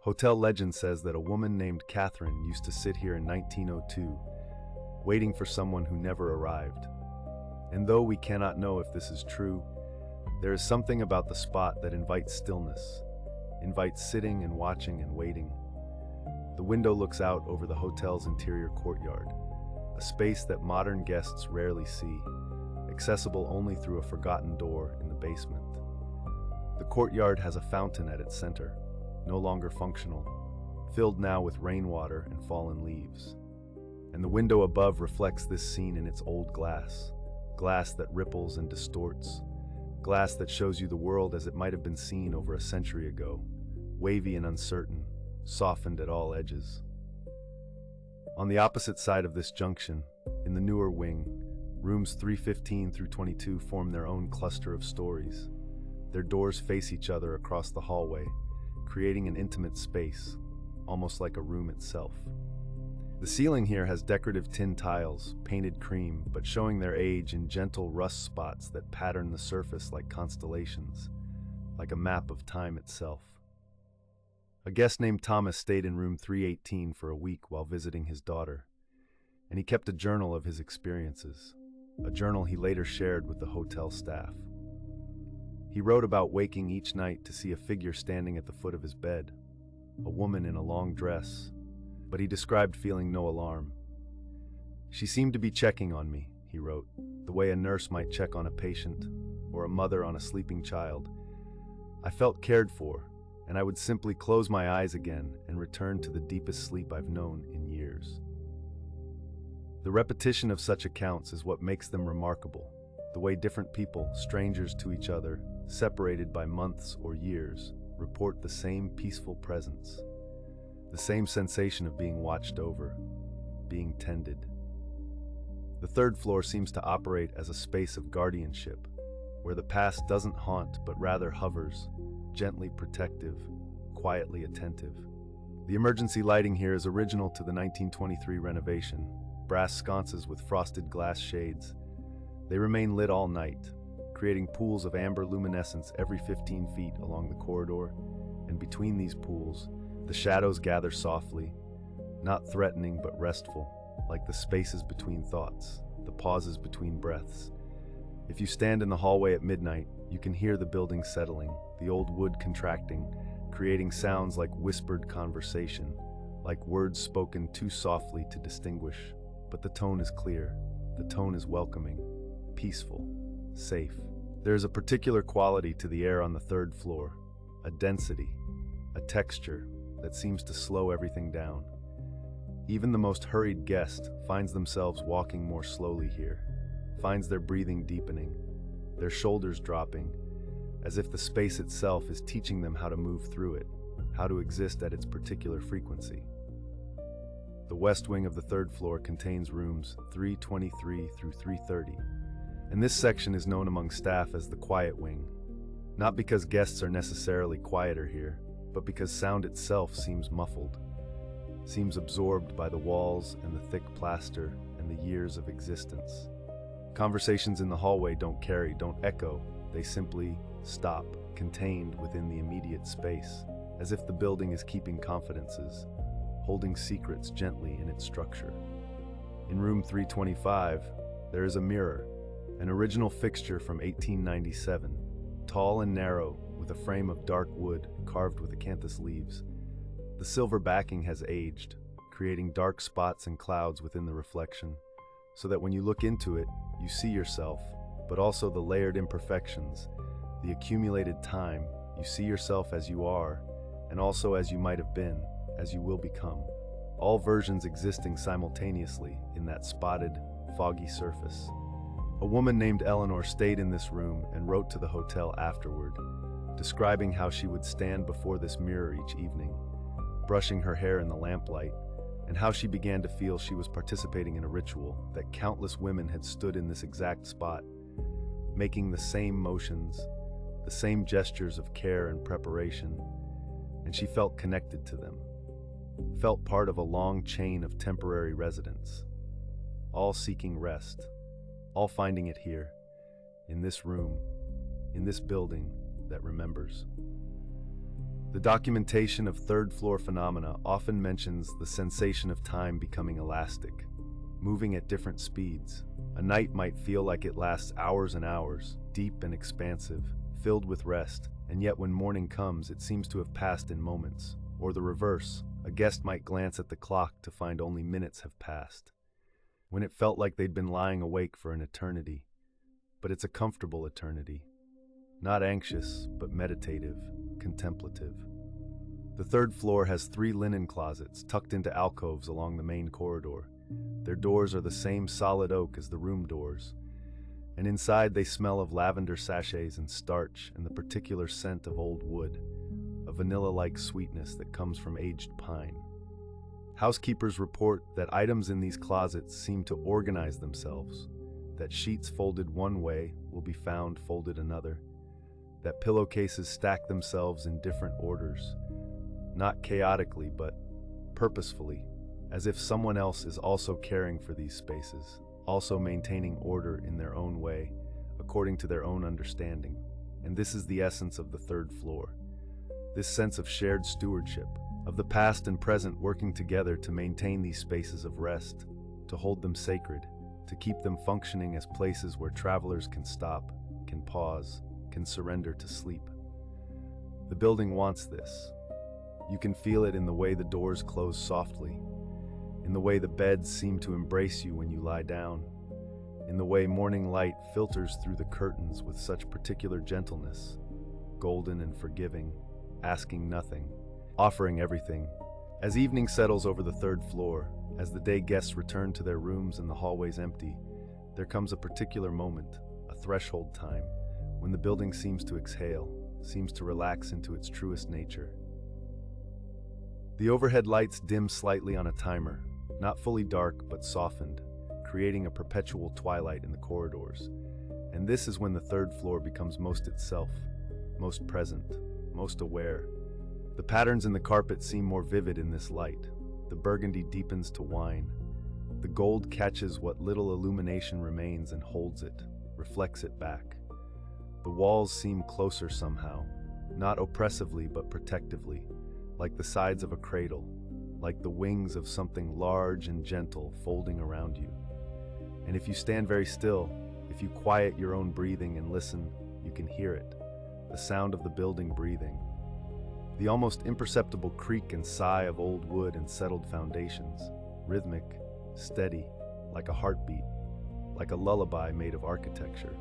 Hotel legend says that a woman named Catherine used to sit here in 1902, waiting for someone who never arrived. And though we cannot know if this is true, there is something about the spot that invites stillness, invites sitting and watching and waiting. The window looks out over the hotel's interior courtyard, a space that modern guests rarely see, accessible only through a forgotten door in the basement. The courtyard has a fountain at its center, no longer functional, filled now with rainwater and fallen leaves. And the window above reflects this scene in its old glass, glass that ripples and distorts, glass that shows you the world as it might have been seen over a century ago, wavy and uncertain, softened at all edges. On the opposite side of this junction, in the newer wing, rooms 315 through 22 form their own cluster of stories. Their doors face each other across the hallway, creating an intimate space, almost like a room itself. The ceiling here has decorative tin tiles, painted cream, but showing their age in gentle rust spots that pattern the surface like constellations, like a map of time itself. A guest named Thomas stayed in room 318 for a week while visiting his daughter, and he kept a journal of his experiences, a journal he later shared with the hotel staff. He wrote about waking each night to see a figure standing at the foot of his bed, a woman in a long dress, but he described feeling no alarm. "She seemed to be checking on me," he wrote, "the way a nurse might check on a patient or a mother on a sleeping child. I felt cared for, and I would simply close my eyes again and return to the deepest sleep I've known in years." The repetition of such accounts is what makes them remarkable, the way different people, strangers to each other, separated by months or years, report the same peaceful presence, the same sensation of being watched over, being tended. The third floor seems to operate as a space of guardianship, where the past doesn't haunt but rather hovers, gently protective, quietly attentive. The emergency lighting here is original to the 1923 renovation, brass sconces with frosted glass shades. They remain lit all night, creating pools of amber luminescence every 15 feet along the corridor, and between these pools, the shadows gather softly, not threatening but restful, like the spaces between thoughts, the pauses between breaths. If you stand in the hallway at midnight, you can hear the building settling, the old wood contracting, creating sounds like whispered conversation, like words spoken too softly to distinguish. But the tone is clear, the tone is welcoming, peaceful, safe. There is a particular quality to the air on the third floor, a density, a texture that seems to slow everything down. Even the most hurried guest finds themselves walking more slowly here, finds their breathing deepening, their shoulders dropping, as if the space itself is teaching them how to move through it, how to exist at its particular frequency. The west wing of the third floor contains rooms 323 through 330, and this section is known among staff as the quiet wing, not because guests are necessarily quieter here, but because sound itself seems muffled, seems absorbed by the walls and the thick plaster and the years of existence. Conversations in the hallway don't echo, they simply stop, contained within the immediate space, as if the building is keeping confidences, holding secrets gently in its structure. In room 325, there is a mirror, an original fixture from 1897, tall and narrow, with a frame of dark wood carved with acanthus leaves. The silver backing has aged, creating dark spots and clouds within the reflection, so that when you look into it, you see yourself, but also the layered imperfections, the accumulated time. You see yourself as you are, and also as you might have been, as you will become, all versions existing simultaneously in that spotted, foggy surface. A woman named Eleanor stayed in this room and wrote to the hotel afterward, describing how she would stand before this mirror each evening, brushing her hair in the lamplight, and how she began to feel she was participating in a ritual, that countless women had stood in this exact spot, making the same motions, the same gestures of care and preparation, and she felt connected to them, felt part of a long chain of temporary residents, all seeking rest, all finding it here, in this room, in this building that remembers. The documentation of third-floor phenomena often mentions the sensation of time becoming elastic, moving at different speeds. A night might feel like it lasts hours and hours, deep and expansive, filled with rest, and yet when morning comes, it seems to have passed in moments. Or the reverse, a guest might glance at the clock to find only minutes have passed, when it felt like they'd been lying awake for an eternity. But it's a comfortable eternity, not anxious, but meditative, contemplative. The third floor has 3 linen closets tucked into alcoves along the main corridor. Their doors are the same solid oak as the room doors, and inside they smell of lavender sachets and starch and the particular scent of old wood, a vanilla-like sweetness that comes from aged pine. Housekeepers report that items in these closets seem to organize themselves, that sheets folded one way will be found folded another, that pillowcases stack themselves in different orders, not chaotically but purposefully, as if someone else is also caring for these spaces, also maintaining order in their own way, according to their own understanding. And this is the essence of the third floor. This sense of shared stewardship, of the past and present working together to maintain these spaces of rest, to hold them sacred, to keep them functioning as places where travelers can stop, can pause, can surrender to sleep. The building wants this. You can feel it in the way the doors close softly, in the way the beds seem to embrace you when you lie down, in the way morning light filters through the curtains with such particular gentleness, golden and forgiving, asking nothing, offering everything. As evening settles over the third floor, as the day guests return to their rooms and the hallways empty, there comes a particular moment, a threshold time, when the building seems to exhale, seems to relax into its truest nature. The overhead lights dim slightly on a timer, not fully dark but softened, creating a perpetual twilight in the corridors. And this is when the third floor becomes most itself, most present, most aware. The patterns in the carpet seem more vivid in this light. The burgundy deepens to wine. The gold catches what little illumination remains and holds it, reflects it back. The walls seem closer somehow, not oppressively but protectively, like the sides of a cradle, like the wings of something large and gentle folding around you. And if you stand very still, if you quiet your own breathing and listen, you can hear it, the sound of the building breathing, the almost imperceptible creak and sigh of old wood and settled foundations, rhythmic, steady, like a heartbeat, like a lullaby made of architecture.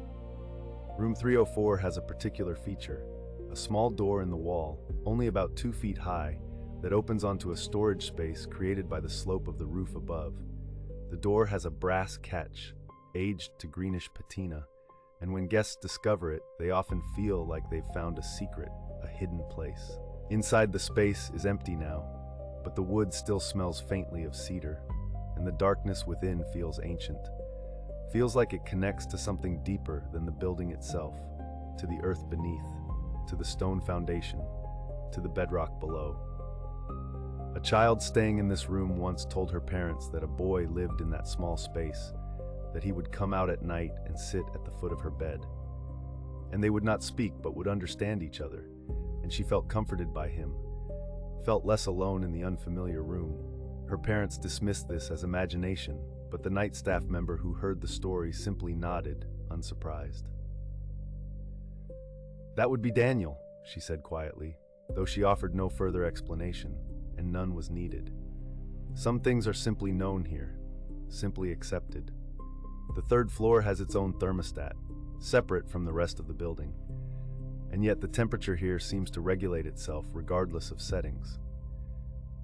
Room 304 has a particular feature, a small door in the wall, only about 2 feet high, that opens onto a storage space created by the slope of the roof above. The door has a brass catch, aged to greenish patina, and when guests discover it, they often feel like they've found a secret, a hidden place. Inside the space is empty now, but the wood still smells faintly of cedar, and the darkness within feels ancient. Feels like it connects to something deeper than the building itself, to the earth beneath, to the stone foundation, to the bedrock below. A child staying in this room once told her parents that a boy lived in that small space, that he would come out at night and sit at the foot of her bed. And they would not speak but would understand each other, and she felt comforted by him, felt less alone in the unfamiliar room. Her parents dismissed this as imagination, but the night staff member who heard the story simply nodded, unsurprised. "That would be Daniel," she said quietly, though she offered no further explanation, and none was needed. Some things are simply known here, simply accepted. The third floor has its own thermostat, separate from the rest of the building, and yet the temperature here seems to regulate itself regardless of settings.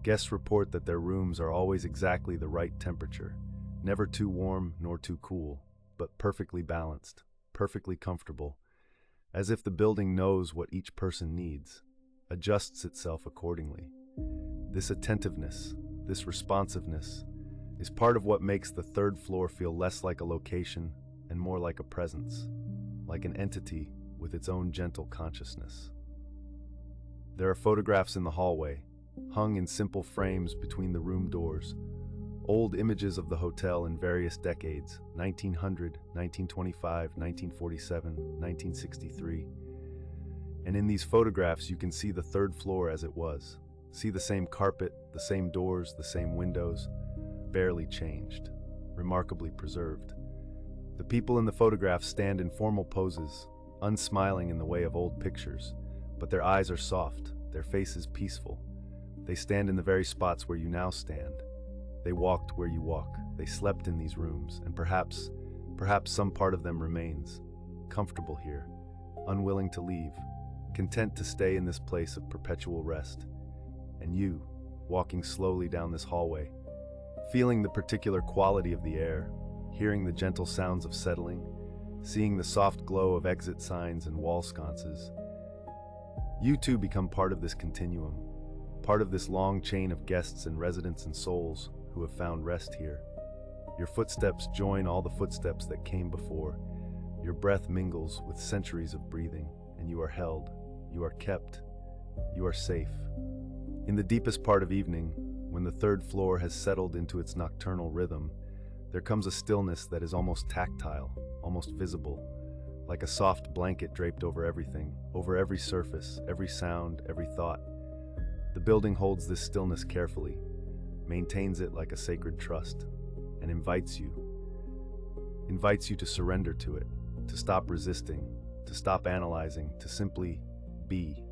Guests report that their rooms are always exactly the right temperature, never too warm nor too cool, but perfectly balanced, perfectly comfortable, as if the building knows what each person needs, adjusts itself accordingly. This attentiveness, this responsiveness, is part of what makes the third floor feel less like a location and more like a presence, like an entity with its own gentle consciousness. There are photographs in the hallway, hung in simple frames between the room doors, old images of the hotel in various decades, 1900, 1925, 1947, 1963. And in these photographs you can see the third floor as it was, see the same carpet, the same doors, the same windows, barely changed, remarkably preserved. The people in the photographs stand in formal poses, unsmiling in the way of old pictures, but their eyes are soft, their faces peaceful. They stand in the very spots where you now stand. They walked where you walk. They slept in these rooms, and perhaps some part of them remains, comfortable here, unwilling to leave, content to stay in this place of perpetual rest. and you, walking slowly down this hallway, feeling the particular quality of the air, hearing the gentle sounds of settling, seeing the soft glow of exit signs and wall sconces. You too become part of this continuum, part of this long chain of guests and residents and souls who have found rest here. Your footsteps join all the footsteps that came before. Your breath mingles with centuries of breathing, and you are held, you are kept, you are safe. In the deepest part of evening, when the third floor has settled into its nocturnal rhythm, there comes a stillness that is almost tactile, almost visible, like a soft blanket draped over everything, over every surface, every sound, every thought. The building holds this stillness carefully, maintains it like a sacred trust, and invites you to surrender to it, to stop resisting, to stop analyzing, to simply be.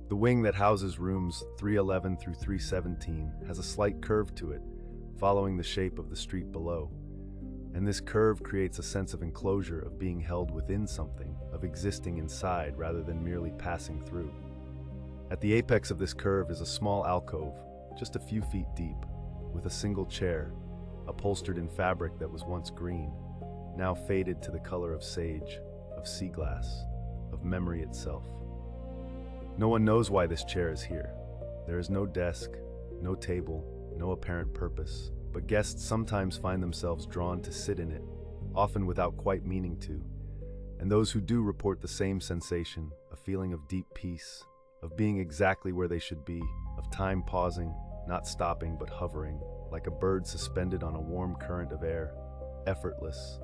The wing that houses rooms 311 through 317 has a slight curve to it, following the shape of the street below. And this curve creates a sense of enclosure, of being held within something, of existing inside rather than merely passing through. At the apex of this curve is a small alcove, just a few feet deep, with a single chair, upholstered in fabric that was once green, now faded to the color of sage, of sea glass, of memory itself. No one knows why this chair is here. There is no desk, no table, no apparent purpose, but guests sometimes find themselves drawn to sit in it, often without quite meaning to. And those who do report the same sensation, a feeling of deep peace, of being exactly where they should be, of time pausing, not stopping but hovering, like a bird suspended on a warm current of air, effortless,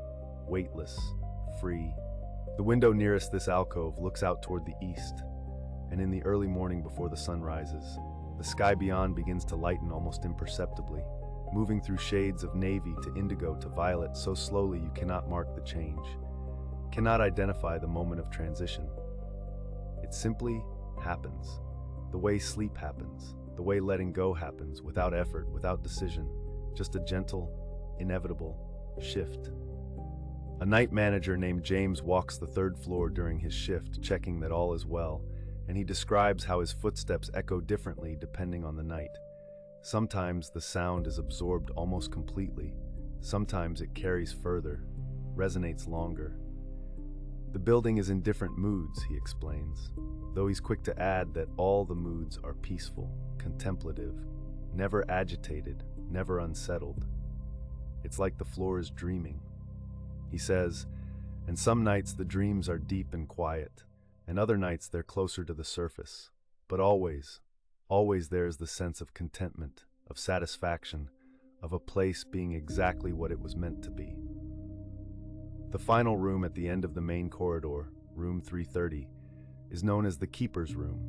weightless, free. The window nearest this alcove looks out toward the east, and in the early morning before the sun rises, the sky beyond begins to lighten almost imperceptibly, moving through shades of navy to indigo to violet so slowly you cannot mark the change, cannot identify the moment of transition. It simply happens, the way sleep happens, the way letting go happens, without effort, without decision, just a gentle, inevitable shift. A night manager named James walks the third floor during his shift, checking that all is well, and he describes how his footsteps echo differently depending on the night. Sometimes the sound is absorbed almost completely, sometimes it carries further, resonates longer. The building is in different moods, he explains, though he's quick to add that all the moods are peaceful, contemplative, never agitated, never unsettled. It's like the floor is dreaming. He says, and some nights the dreams are deep and quiet, and other nights they're closer to the surface. But always there's the sense of contentment, of satisfaction, of a place being exactly what it was meant to be. The final room at the end of the main corridor, room 330, is known as the keeper's room,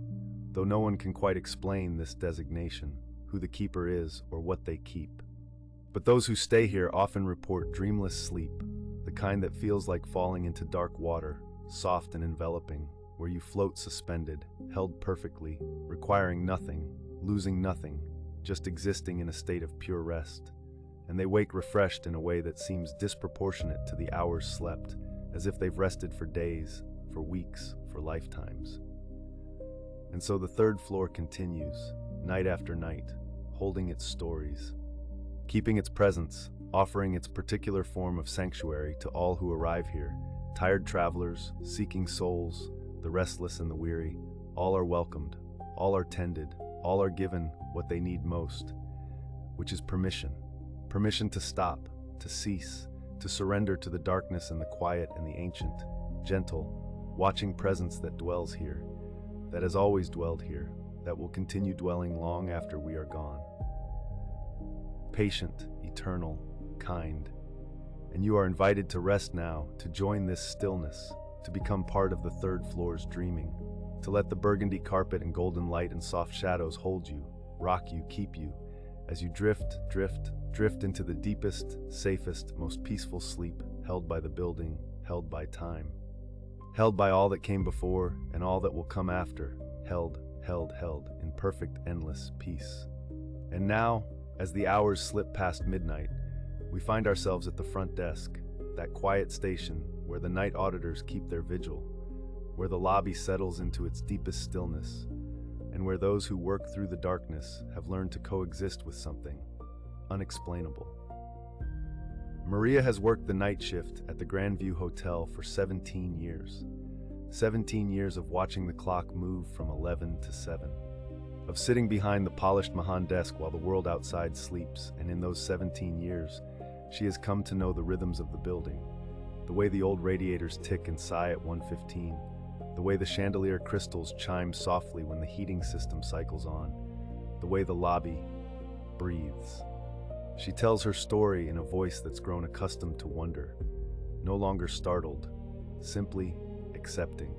though no one can quite explain this designation, who the keeper is or what they keep. But those who stay here often report dreamless sleep, the kind that feels like falling into dark water, soft and enveloping, where you float suspended, held perfectly, requiring nothing, losing nothing, just existing in a state of pure rest. And they wake refreshed in a way that seems disproportionate to the hours slept, as if they've rested for days, for weeks, for lifetimes. And so the third floor continues, night after night, holding its stories, keeping its presence, offering its particular form of sanctuary to all who arrive here. Tired travelers, seeking souls, the restless and the weary, all are welcomed, all are tended, all are given what they need most, which is permission. Permission to stop, to cease, to surrender to the darkness and the quiet and the ancient, gentle, watching presence that dwells here, that has always dwelled here, that will continue dwelling long after we are gone. Patient, eternal, kind. And you are invited to rest now, to join this stillness, to become part of the third floor's dreaming, to let the burgundy carpet and golden light and soft shadows hold you, rock you, keep you, as you drift into the deepest, safest, most peaceful sleep, held by the building, held by time, held by all that came before and all that will come after, held in perfect, endless peace. And now, as the hours slip past midnight, we find ourselves at the front desk, that quiet station where the night auditors keep their vigil, where the lobby settles into its deepest stillness, and where those who work through the darkness have learned to coexist with something unexplainable. Maria has worked the night shift at the Grandview Hotel for 17 years. 17 years of watching the clock move from 11 to 7. Of sitting behind the polished Mahan desk while the world outside sleeps, and in those 17 years, she has come to know the rhythms of the building. The way the old radiators tick and sigh at 1:15. The way the chandelier crystals chime softly when the heating system cycles on. The way the lobby breathes. She tells her story in a voice that's grown accustomed to wonder, no longer startled, simply accepting.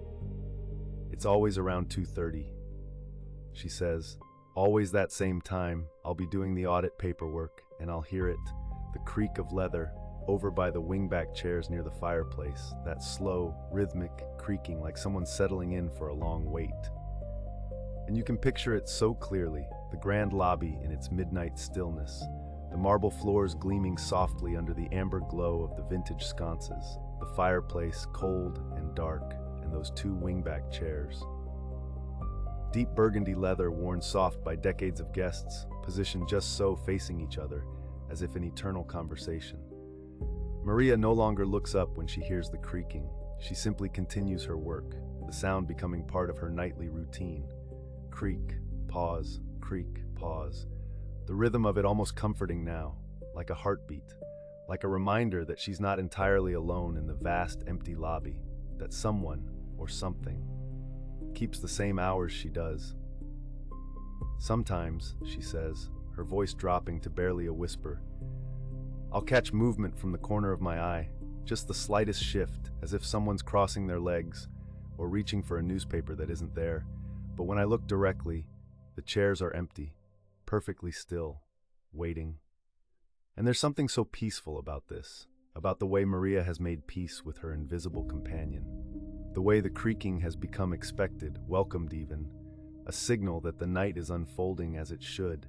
It's always around 2:30. She says, always that same time, I'll be doing the audit paperwork and I'll hear it, the creak of leather, over by the wingback chairs near the fireplace, that slow, rhythmic creaking like someone settling in for a long wait. And you can picture it so clearly, the grand lobby in its midnight stillness, the marble floors gleaming softly under the amber glow of the vintage sconces, the fireplace cold and dark, and those two wingback chairs. Deep burgundy leather worn soft by decades of guests, positioned just so facing each other, as if in eternal conversation. Maria no longer looks up when she hears the creaking. She simply continues her work, the sound becoming part of her nightly routine. Creak, pause, creak, pause. The rhythm of it almost comforting now, like a heartbeat, like a reminder that she's not entirely alone in the vast, empty lobby, that someone, or something, keeps the same hours she does. Sometimes, she says, her voice dropping to barely a whisper, I'll catch movement from the corner of my eye, just the slightest shift, as if someone's crossing their legs or reaching for a newspaper that isn't there. But when I look directly, the chairs are empty, perfectly still, waiting. And there's something so peaceful about this, about the way Maria has made peace with her invisible companion. The way the creaking has become expected, welcomed even, a signal that the night is unfolding as it should,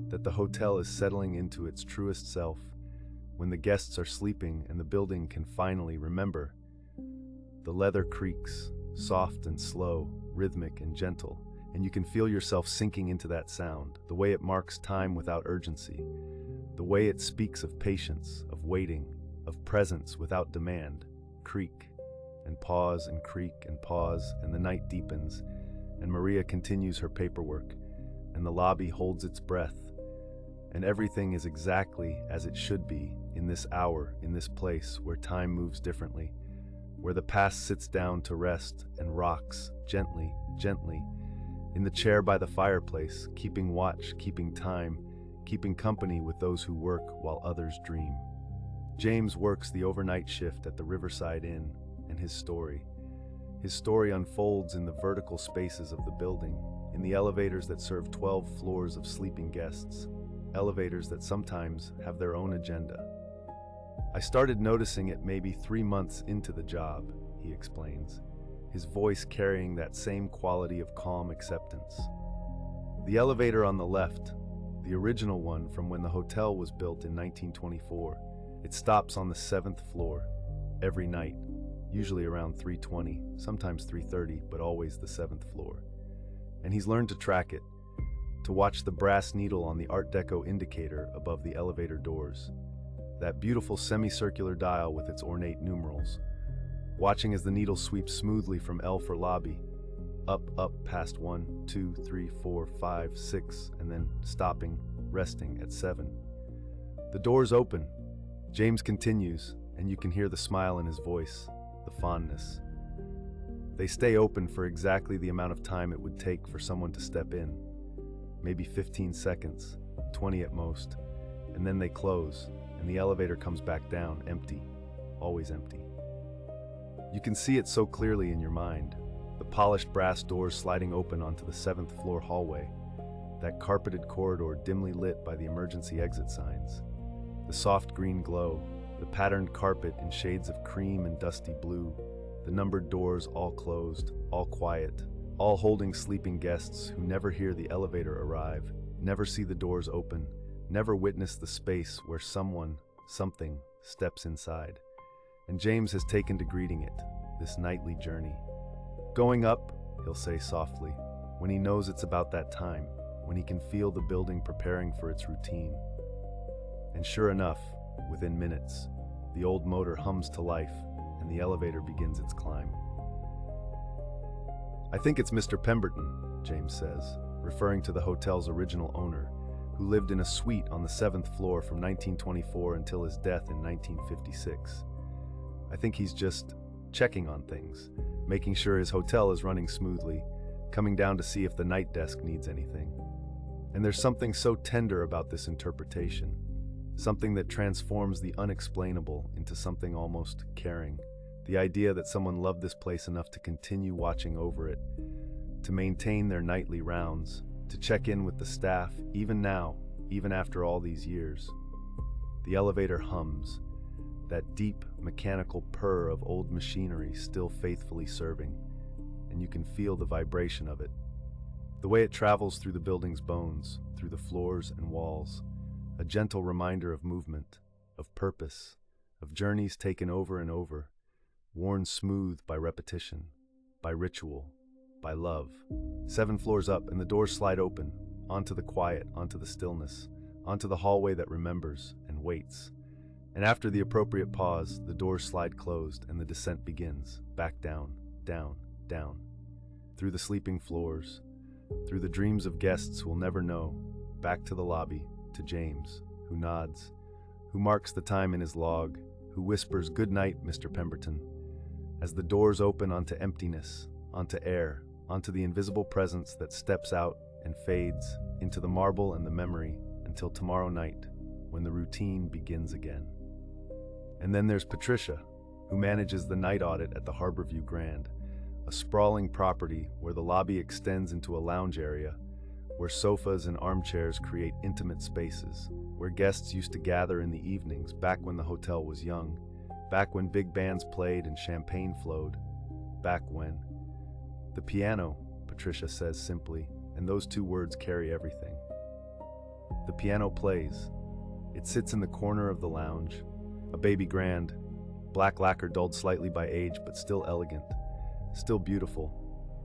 that the hotel is settling into its truest self, when the guests are sleeping and the building can finally remember. The leather creaks, soft and slow, rhythmic and gentle, and you can feel yourself sinking into that sound, the way it marks time without urgency, the way it speaks of patience, of waiting, of presence without demand. Creak, and pause and creak and pause, and the night deepens, and Maria continues her paperwork, and the lobby holds its breath, and everything is exactly as it should be in this hour, in this place where time moves differently, where the past sits down to rest and rocks gently, gently, in the chair by the fireplace, keeping watch, keeping time, keeping company with those who work while others dream. James works the overnight shift at the Riverside Inn, and his story unfolds in the vertical spaces of the building, in the elevators that serve 12 floors of sleeping guests, elevators that sometimes have their own agenda. I started noticing it maybe 3 months into the job, he explains, his voice carrying that same quality of calm acceptance. The elevator on the left, the original one from when the hotel was built in 1924, it stops on the 7th floor every night, usually around 3:20, sometimes 3:30, but always the 7th floor. And he's learned to track it, to watch the brass needle on the Art Deco indicator above the elevator doors, that beautiful semicircular dial with its ornate numerals, watching as the needle sweeps smoothly from L for lobby, up past 1, 2, 3, 4, 5, 6, and then stopping, resting at 7. The doors open. James continues, and you can hear the smile in his voice, the fondness. They stay open for exactly the amount of time it would take for someone to step in. Maybe 15 seconds, 20 at most, and then they close, and the elevator comes back down, empty, always empty. You can see it so clearly in your mind, the polished brass doors sliding open onto the 7th floor hallway, that carpeted corridor dimly lit by the emergency exit signs, the soft green glow, the patterned carpet in shades of cream and dusty blue, the numbered doors all closed, all quiet, all holding sleeping guests who never hear the elevator arrive, never see the doors open, never witness the space where someone, something, steps inside. And James has taken to greeting it, this nightly journey. Going up, he'll say softly. when he knows it's about that time, when he can feel the building preparing for its routine. And sure enough, within minutes, the old motor hums to life and the elevator begins its climb. "I think it's Mr. Pemberton," James says, referring to the hotel's original owner, who lived in a suite on the 7th floor from 1924 until his death in 1956. "I think he's just checking on things, making sure his hotel is running smoothly, coming down to see if the night desk needs anything." And there's something so tender about this interpretation, something that transforms the unexplainable into something almost caring. The idea that someone loved this place enough to continue watching over it, to maintain their nightly rounds, to check in with the staff, even now, even after all these years. The elevator hums, that deep, mechanical purr of old machinery still faithfully serving, and you can feel the vibration of it. The way it travels through the building's bones, through the floors and walls, a gentle reminder of movement, of purpose, of journeys taken over and over, worn smooth by repetition, by ritual, by love. 7 floors up, and the doors slide open, onto the quiet, onto the stillness, onto the hallway that remembers and waits. And after the appropriate pause, the doors slide closed and the descent begins, back down, down, down. Through the sleeping floors, through the dreams of guests who'll never know, back to the lobby, to James, who nods, who marks the time in his log, who whispers, "Good night, Mr. Pemberton," as the doors open onto emptiness, onto air, onto the invisible presence that steps out and fades into the marble and the memory until tomorrow night, when the routine begins again. And then there's Patricia, who manages the night audit at the Harborview Grand, a sprawling property where the lobby extends into a lounge area, where sofas and armchairs create intimate spaces, where guests used to gather in the evenings back when the hotel was young, back when big bands played and champagne flowed, back when. "The piano," Patricia says simply, and those 2 words carry everything. The piano plays. It sits in the corner of the lounge, a baby grand, black lacquer dulled slightly by age but still elegant, still beautiful,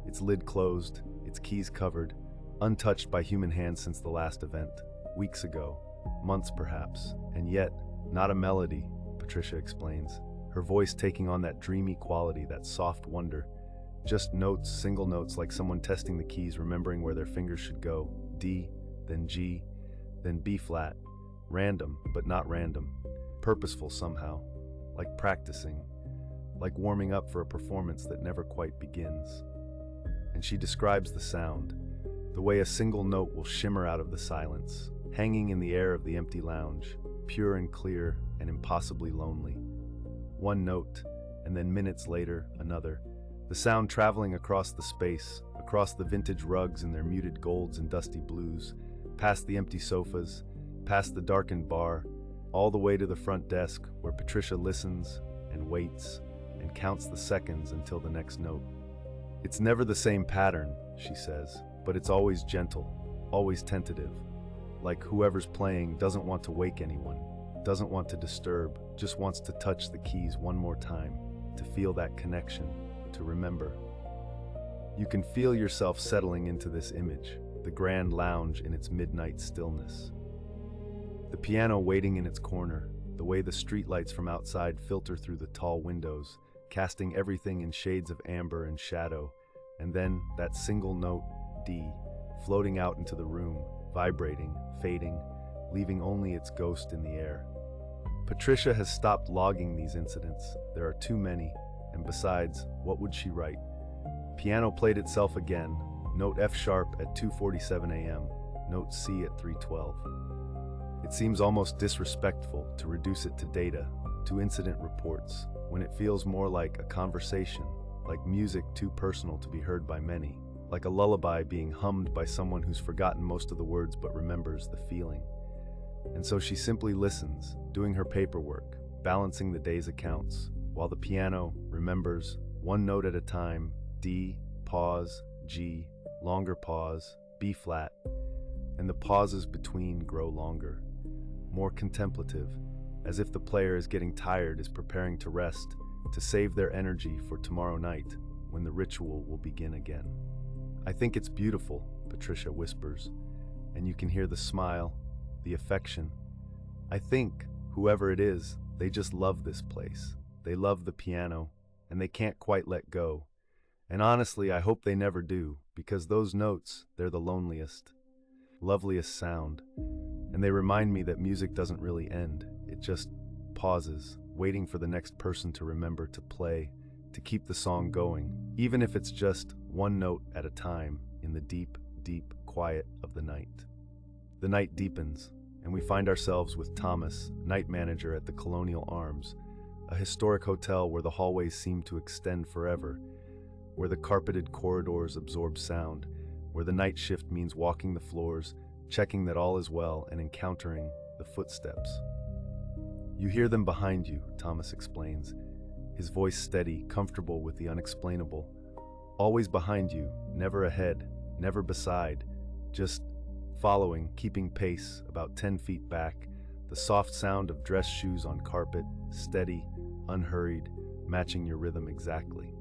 its lid closed, its keys covered, untouched by human hands since the last event, weeks ago, months perhaps, and yet, not a melody, Patricia explains, her voice taking on that dreamy quality, that soft wonder, just notes, single notes like someone testing the keys, remembering where their fingers should go, D, then G, then B flat, random, but not random, purposeful somehow, like practicing, like warming up for a performance that never quite begins. And she describes the sound, the way a single note will shimmer out of the silence, hanging in the air of the empty lounge, pure and clear and impossibly lonely. One note, and then minutes later, another, the sound traveling across the space, across the vintage rugs in their muted golds and dusty blues, past the empty sofas, past the darkened bar, all the way to the front desk where Patricia listens and waits and counts the seconds until the next note. It's never the same pattern, she says, but it's always gentle, always tentative, like whoever's playing doesn't want to wake anyone, doesn't want to disturb, just wants to touch the keys one more time, to feel that connection, to remember. You can feel yourself settling into this image, the grand lounge in its midnight stillness. The piano waiting in its corner, the way the streetlights from outside filter through the tall windows, casting everything in shades of amber and shadow, and then that single note, D, floating out into the room, vibrating, fading, leaving only its ghost in the air. Patricia has stopped logging these incidents. There are too many, and besides, what would she write? Piano played itself again, note F sharp at 2:47 a.m., note C at 3:12. It seems almost disrespectful to reduce it to data, to incident reports, when it feels more like a conversation, like music too personal to be heard by many, like a lullaby being hummed by someone who's forgotten most of the words but remembers the feeling. And so she simply listens, doing her paperwork, balancing the day's accounts, while the piano remembers, one note at a time, D, pause, G, longer pause, B flat, and the pauses between grow longer, more contemplative, as if the player is getting tired, is preparing to rest, to save their energy for tomorrow night, when the ritual will begin again. "I think it's beautiful," Patricia whispers, and you can hear the smile, the affection. "I think, whoever it is, they just love this place. They love the piano, and they can't quite let go. And honestly, I hope they never do, because those notes, they're the loneliest, loveliest sound. And they remind me that music doesn't really end. It just pauses, waiting for the next person to remember to play, to keep the song going, even if it's just one note at a time in the deep, deep quiet of the night." The night deepens, and we find ourselves with Thomas, night manager at the Colonial Arms, a historic hotel where the hallways seem to extend forever, where the carpeted corridors absorb sound, where the night shift means walking the floors, checking that all is well, and encountering the footsteps. "You hear them behind you," Thomas explains, his voice steady, comfortable with the unexplainable. "Always behind you, never ahead, never beside, just following, keeping pace, about 10 feet back, the soft sound of dress shoes on carpet, steady, unhurried, matching your rhythm exactly."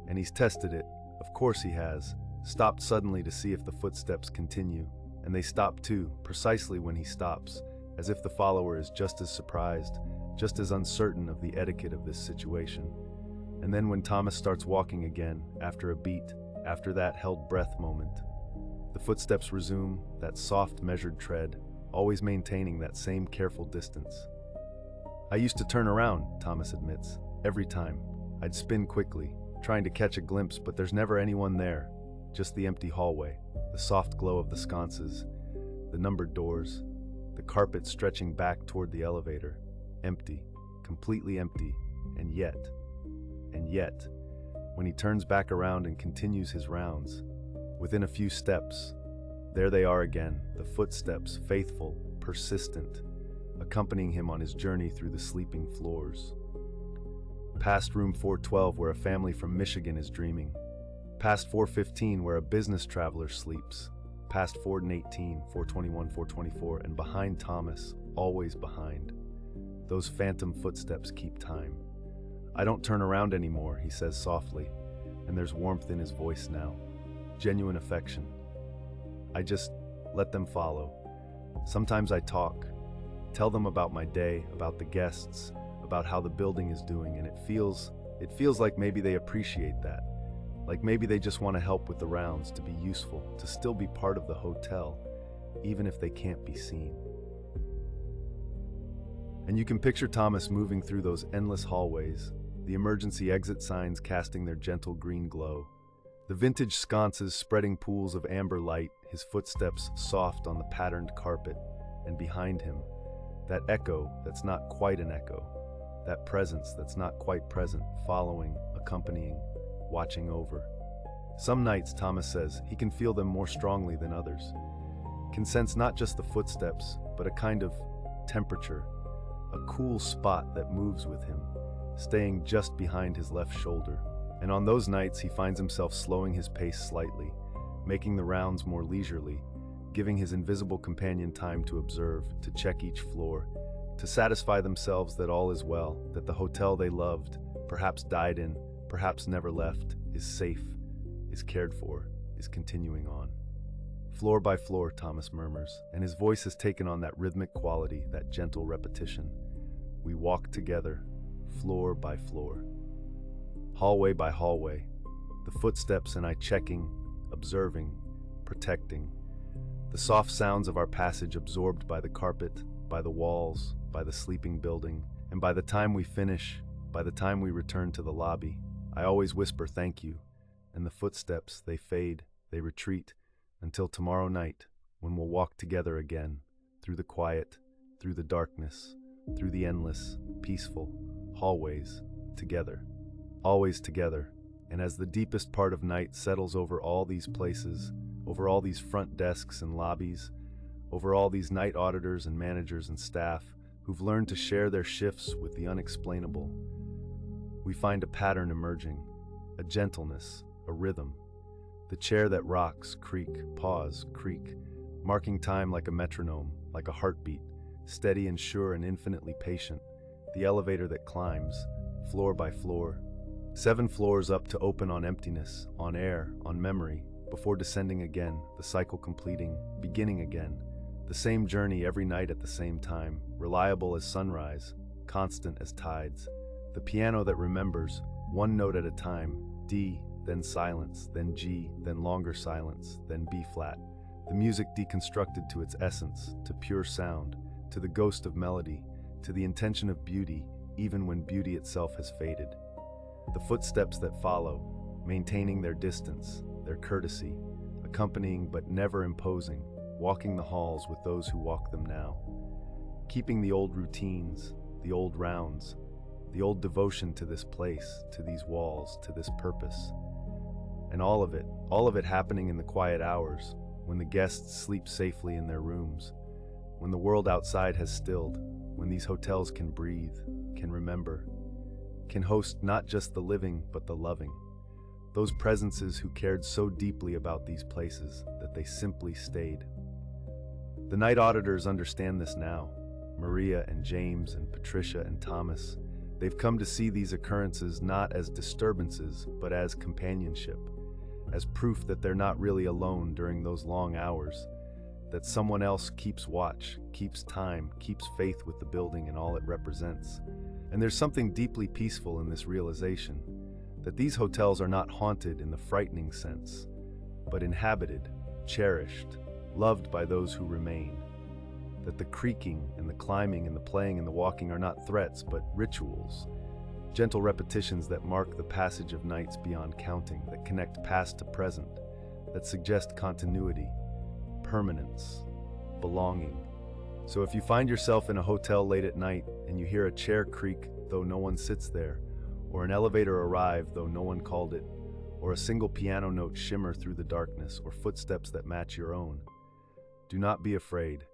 And he's tested it, of course he has, stopped suddenly to see if the footsteps continue, and they stop too, precisely when he stops, as if the follower is just as surprised, just as uncertain of the etiquette of this situation. And then when Thomas starts walking again, after a beat, after that held breath moment, the footsteps resume, that soft, measured tread, always maintaining that same careful distance. "I used to turn around," Thomas admits, "every time. I'd spin quickly, trying to catch a glimpse, but there's never anyone there, just the empty hallway, the soft glow of the sconces, the numbered doors, the carpet stretching back toward the elevator, empty, completely empty, and yet, when he turns back around and continues his rounds, within a few steps, there they are again, the footsteps, faithful, persistent, accompanying him on his journey through the sleeping floors. Past room 412 where a family from Michigan is dreaming. Past 415 where a business traveler sleeps. Past 418, 421, 424, and behind Thomas, always behind. Those phantom footsteps keep time. "I don't turn around anymore," he says softly, and there's warmth in his voice now. Genuine affection. "I just let them follow. Sometimes I talk, tell them about my day, about the guests, about how the building is doing, and it feels like maybe they appreciate that. Like maybe they just want to help with the rounds, to be useful, to still be part of the hotel, even if they can't be seen." And you can picture Thomas moving through those endless hallways, the emergency exit signs casting their gentle green glow, the vintage sconces spreading pools of amber light, his footsteps soft on the patterned carpet, and behind him, that echo that's not quite an echo, that presence that's not quite present, following, accompanying, watching over. Some nights, Thomas says, he can feel them more strongly than others, can sense not just the footsteps, but a kind of temperature, a cool spot that moves with him, staying just behind his left shoulder. And on those nights, he finds himself slowing his pace slightly, making the rounds more leisurely, giving his invisible companion time to observe, to check each floor, to satisfy themselves that all is well, that the hotel they loved, perhaps died in, perhaps never left, is safe, is cared for, is continuing on. "Floor by floor," Thomas murmurs, and his voice has taken on that rhythmic quality, that gentle repetition. "We walk together, floor by floor. Hallway by hallway, the footsteps and I checking, observing, protecting. The soft sounds of our passage absorbed by the carpet, by the walls, by the sleeping building, and by the time we finish, by the time we return to the lobby, I always whisper thank you, and the footsteps, they fade, they retreat, until tomorrow night, when we'll walk together again, through the quiet, through the darkness, through the endless, peaceful hallways, together, always together. And as the deepest part of night settles over all these places, over all these front desks and lobbies, over all these night auditors and managers and staff who've learned to share their shifts with the unexplainable, we find a pattern emerging, a gentleness, a rhythm. The chair that rocks, creak, pause, creak, marking time like a metronome, like a heartbeat, steady and sure and infinitely patient. The elevator that climbs, floor by floor, 7 floors up to open on emptiness, on air, on memory, before descending again, the cycle completing, beginning again. The same journey every night at the same time, reliable as sunrise, constant as tides. The piano that remembers, one note at a time, D, then silence, then G, then longer silence, then B flat. The music deconstructed to its essence, to pure sound, to the ghost of melody, to the intention of beauty, even when beauty itself has faded. The footsteps that follow, maintaining their distance, their courtesy, accompanying but never imposing, walking the halls with those who walk them now. Keeping the old routines, the old rounds, the old devotion to this place, to these walls, to this purpose. And all of it happening in the quiet hours, when the guests sleep safely in their rooms, when the world outside has stilled, when these hotels can breathe, can remember, can host not just the living but the loving. Those presences who cared so deeply about these places that they simply stayed. The night auditors understand this now. Maria and James and Patricia and Thomas, they've come to see these occurrences not as disturbances but as companionship, as proof that they're not really alone during those long hours, that someone else keeps watch, keeps time, keeps faith with the building and all it represents. And there's something deeply peaceful in this realization, that these hotels are not haunted in the frightening sense, but inhabited, cherished, loved by those who remain. That the creaking and the climbing and the playing and the walking are not threats but rituals, gentle repetitions that mark the passage of nights beyond counting, that connect past to present, that suggest continuity, permanence, belonging. So if you find yourself in a hotel late at night and you hear a chair creak though no one sits there, or an elevator arrive though no one called it, or a single piano note shimmer through the darkness, or footsteps that match your own, do not be afraid.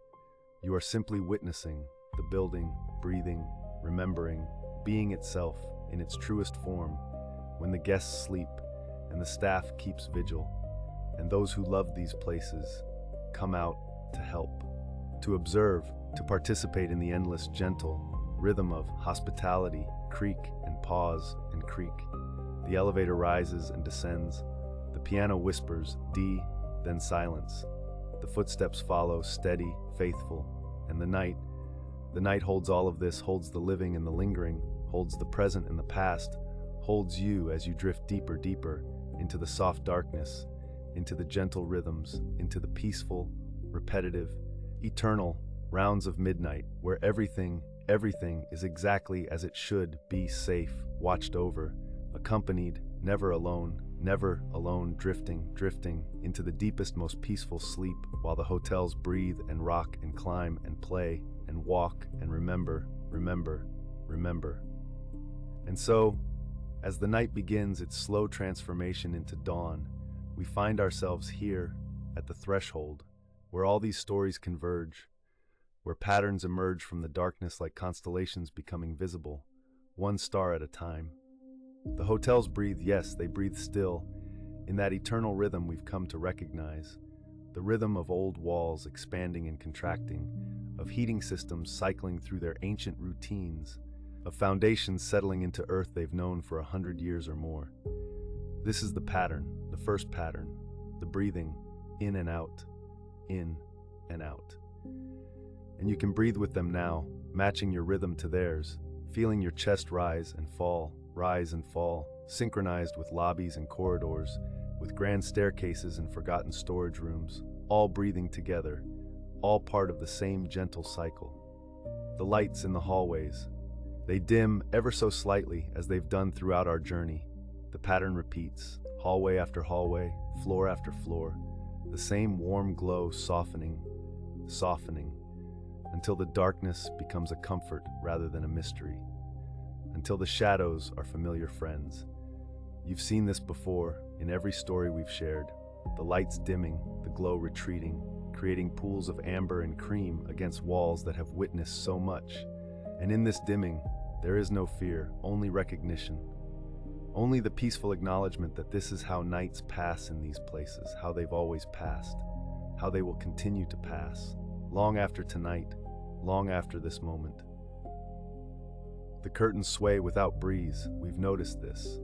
You are simply witnessing the building, breathing, remembering, being itself in its truest form, when the guests sleep and the staff keeps vigil, and those who love these places come out to help, to observe, to participate in the endless gentle rhythm of hospitality, creak and pause and creak. The elevator rises and descends. The piano whispers D, then silence. The footsteps follow, steady, faithful. And the night holds all of this, holds the living and the lingering, holds the present and the past, holds you as you drift deeper, deeper into the soft darkness, into the gentle rhythms, into the peaceful, repetitive, eternal rounds of midnight, where everything is exactly as it should be, safe, watched over, accompanied, never alone, drifting into the deepest, most peaceful sleep, while the hotels breathe and rock and climb and play and walk and remember. And so, as the night begins its slow transformation into dawn, we find ourselves here at the threshold, where all these stories converge, where patterns emerge from the darkness like constellations becoming visible, one star at a time. The hotels breathe, yes, they breathe still, in that eternal rhythm we've come to recognize, the rhythm of old walls expanding and contracting, of heating systems cycling through their ancient routines, of foundations settling into earth they've known for 100 years or more. This is the pattern, the first pattern, the breathing, in and out, in and out. And you can breathe with them now, matching your rhythm to theirs, feeling your chest rise and fall, synchronized with lobbies and corridors, with grand staircases and forgotten storage rooms, all breathing together, all part of the same gentle cycle. The lights in the hallways, they dim ever so slightly as they've done throughout our journey. The pattern repeats, hallway after hallway, floor after floor, the same warm glow softening, until the darkness becomes a comfort rather than a mystery, until the shadows are familiar friends. You've seen this before in every story we've shared, the lights dimming, the glow retreating, creating pools of amber and cream against walls that have witnessed so much. And in this dimming, there is no fear, only recognition, only the peaceful acknowledgement that this is how nights pass in these places, how they've always passed, how they will continue to pass, long after tonight, long after this moment. The curtains sway without breeze, we've noticed this.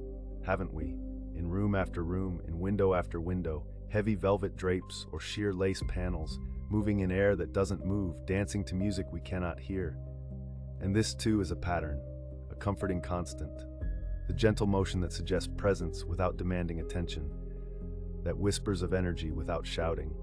haven't we? In room after room, in window after window, heavy velvet drapes or sheer lace panels, moving in air that doesn't move, dancing to music we cannot hear. And this too is a pattern, a comforting constant, the gentle motion that suggests presence without demanding attention, that whispers of energy without shouting.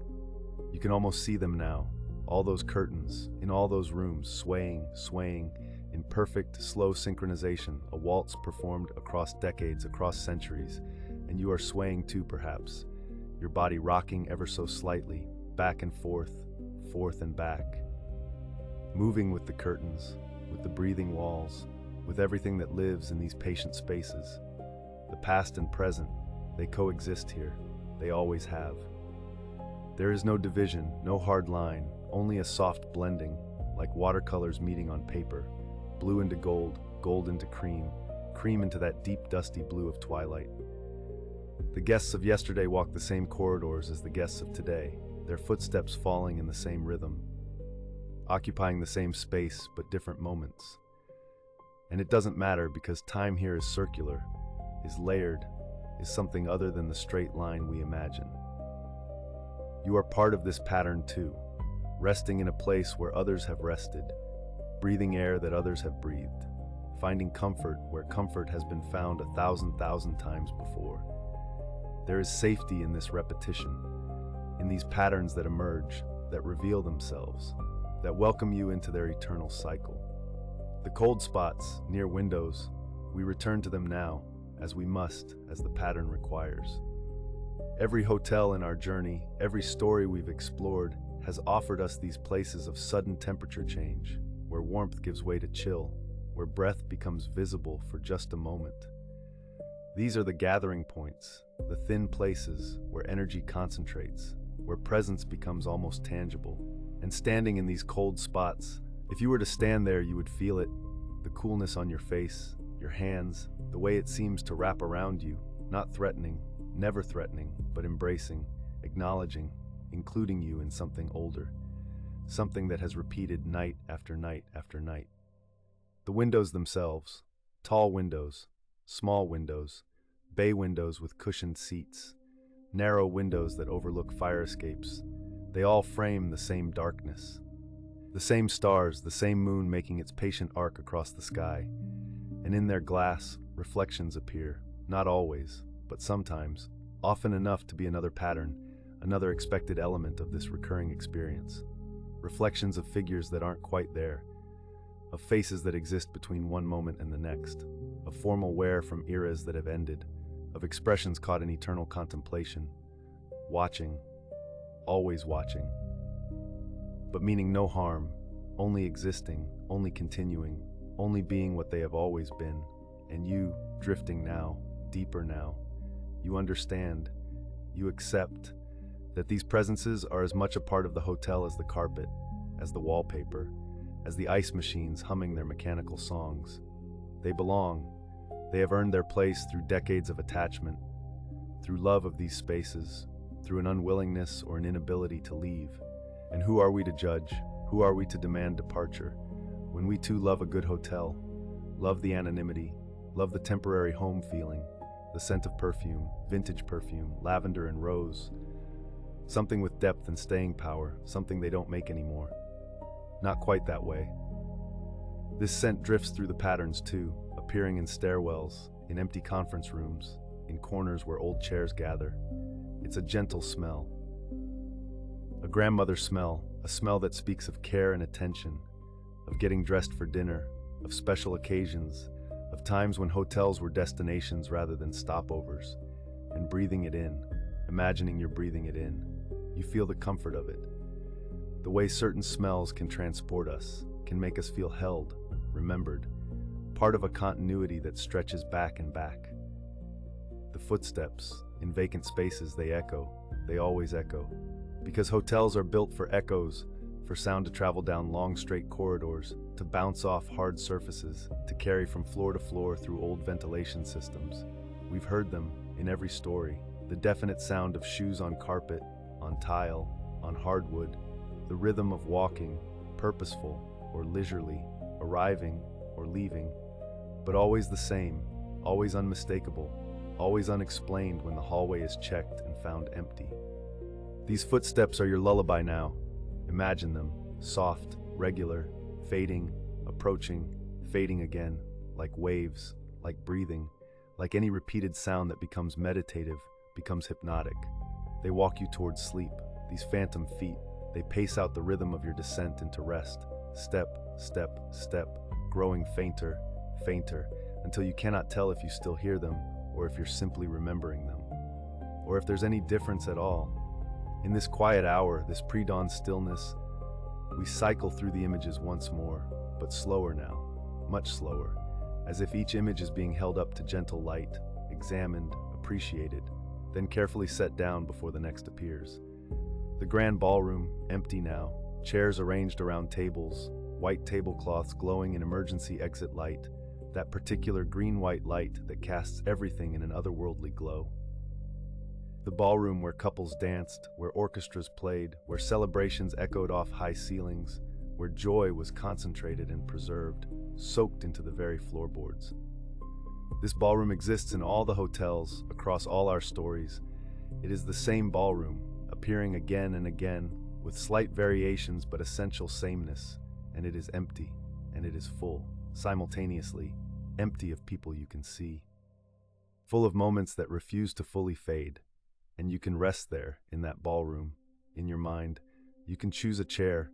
You can almost see them now, all those curtains, in all those rooms, swaying, in perfect, slow synchronization, a waltz performed across decades, across centuries, and you are swaying too, perhaps, your body rocking ever so slightly, back and forth and back, moving with the curtains, with the breathing walls, with everything that lives in these patient spaces. The past and present, they coexist here. They always have. There is no division, no hard line, only a soft blending, like watercolors meeting on paper, blue into gold, gold into cream, cream into that deep dusty blue of twilight. The guests of yesterday walk the same corridors as the guests of today, their footsteps falling in the same rhythm, occupying the same space but different moments. And it doesn't matter because time here is circular, is layered, is something other than the straight line we imagine. You are part of this pattern too, resting in a place where others have rested, breathing air that others have breathed, finding comfort where comfort has been found 1,000 times before. There is safety in this repetition, in these patterns that emerge, that reveal themselves, that welcome you into their eternal cycle. The cold spots near windows, we return to them now, as we must, as the pattern requires. Every hotel in our journey, every story we've explored, has offered us these places of sudden temperature change, where warmth gives way to chill, where breath becomes visible for just a moment. These are the gathering points, the thin places where energy concentrates, where presence becomes almost tangible. And standing in these cold spots, if you were to stand there, you would feel it, the coolness on your face, your hands, the way it seems to wrap around you, not threatening, never threatening, but embracing, acknowledging, including you in something older, something that has repeated night after night after night. The windows themselves, tall windows, small windows, bay windows with cushioned seats, narrow windows that overlook fire escapes, they all frame the same darkness. The same stars, the same moon making its patient arc across the sky, and in their glass, reflections appear, not always, but sometimes, often enough to be another pattern, another expected element of this recurring experience. Reflections of figures that aren't quite there, of faces that exist between one moment and the next, of formal wear from eras that have ended, of expressions caught in eternal contemplation, watching, always watching, but meaning no harm, only existing, only continuing, only being what they have always been, and you, drifting now, deeper now, you understand, you accept that these presences are as much a part of the hotel as the carpet, as the wallpaper, as the ice machines humming their mechanical songs. They belong. They have earned their place through decades of attachment, through love of these spaces, through an unwillingness or an inability to leave. And who are we to judge? Who are we to demand departure? When we too love a good hotel, love the anonymity, love the temporary home feeling, the scent of perfume, vintage perfume, lavender and rose, something with depth and staying power, something they don't make anymore. Not quite that way. This scent drifts through the patterns too, appearing in stairwells, in empty conference rooms, in corners where old chairs gather. It's a gentle smell. A grandmother smell, a smell that speaks of care and attention, of getting dressed for dinner, of special occasions, of times when hotels were destinations rather than stopovers, and breathing it in, imagining you're breathing it in. You feel the comfort of it. The way certain smells can transport us, can make us feel held, remembered, part of a continuity that stretches back and back. The footsteps, in vacant spaces, they echo, they always echo. Because hotels are built for echoes, for sound to travel down long straight corridors, to bounce off hard surfaces, to carry from floor to floor through old ventilation systems. We've heard them in every story, the definite sound of shoes on carpet, on tile, on hardwood, the rhythm of walking, purposeful or leisurely, arriving or leaving, but always the same, always unmistakable, always unexplained when the hallway is checked and found empty. These footsteps are your lullaby now. Imagine them, soft, regular, fading, approaching, fading again, like waves, like breathing, like any repeated sound that becomes meditative, becomes hypnotic. They walk you towards sleep, these phantom feet. They pace out the rhythm of your descent into rest. Step, step, step, growing fainter, fainter, until you cannot tell if you still hear them, or if you're simply remembering them, or if there's any difference at all. In this quiet hour, this pre-dawn stillness, we cycle through the images once more, but slower now, much slower, as if each image is being held up to gentle light, examined, appreciated, then carefully set down before the next appears. The grand ballroom, empty now, chairs arranged around tables, white tablecloths glowing in emergency exit light, that particular green-white light that casts everything in an otherworldly glow. The ballroom where couples danced, where orchestras played, where celebrations echoed off high ceilings, where joy was concentrated and preserved, soaked into the very floorboards. This ballroom exists in all the hotels, across all our stories. It is the same ballroom, appearing again and again, with slight variations but essential sameness, and it is empty, and it is full, simultaneously, empty of people you can see. Full of moments that refuse to fully fade, and you can rest there, in that ballroom, in your mind. You can choose a chair,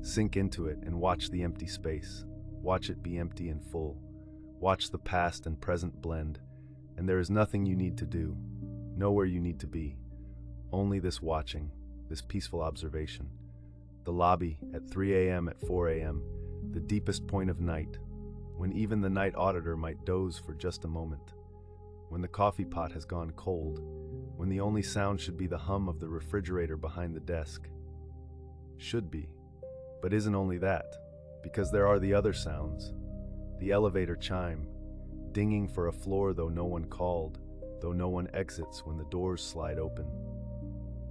sink into it, and watch the empty space. Watch it be empty and full. Watch the past and present blend, and there is nothing you need to do, nowhere you need to be. Only this watching, this peaceful observation. The lobby at 3 a.m. at 4 a.m., the deepest point of night, when even the night auditor might doze for just a moment. When the coffee pot has gone cold, when the only sound should be the hum of the refrigerator behind the desk. Should be, but isn't only that, because there are the other sounds. The elevator chime, dinging for a floor though no one called, though no one exits when the doors slide open.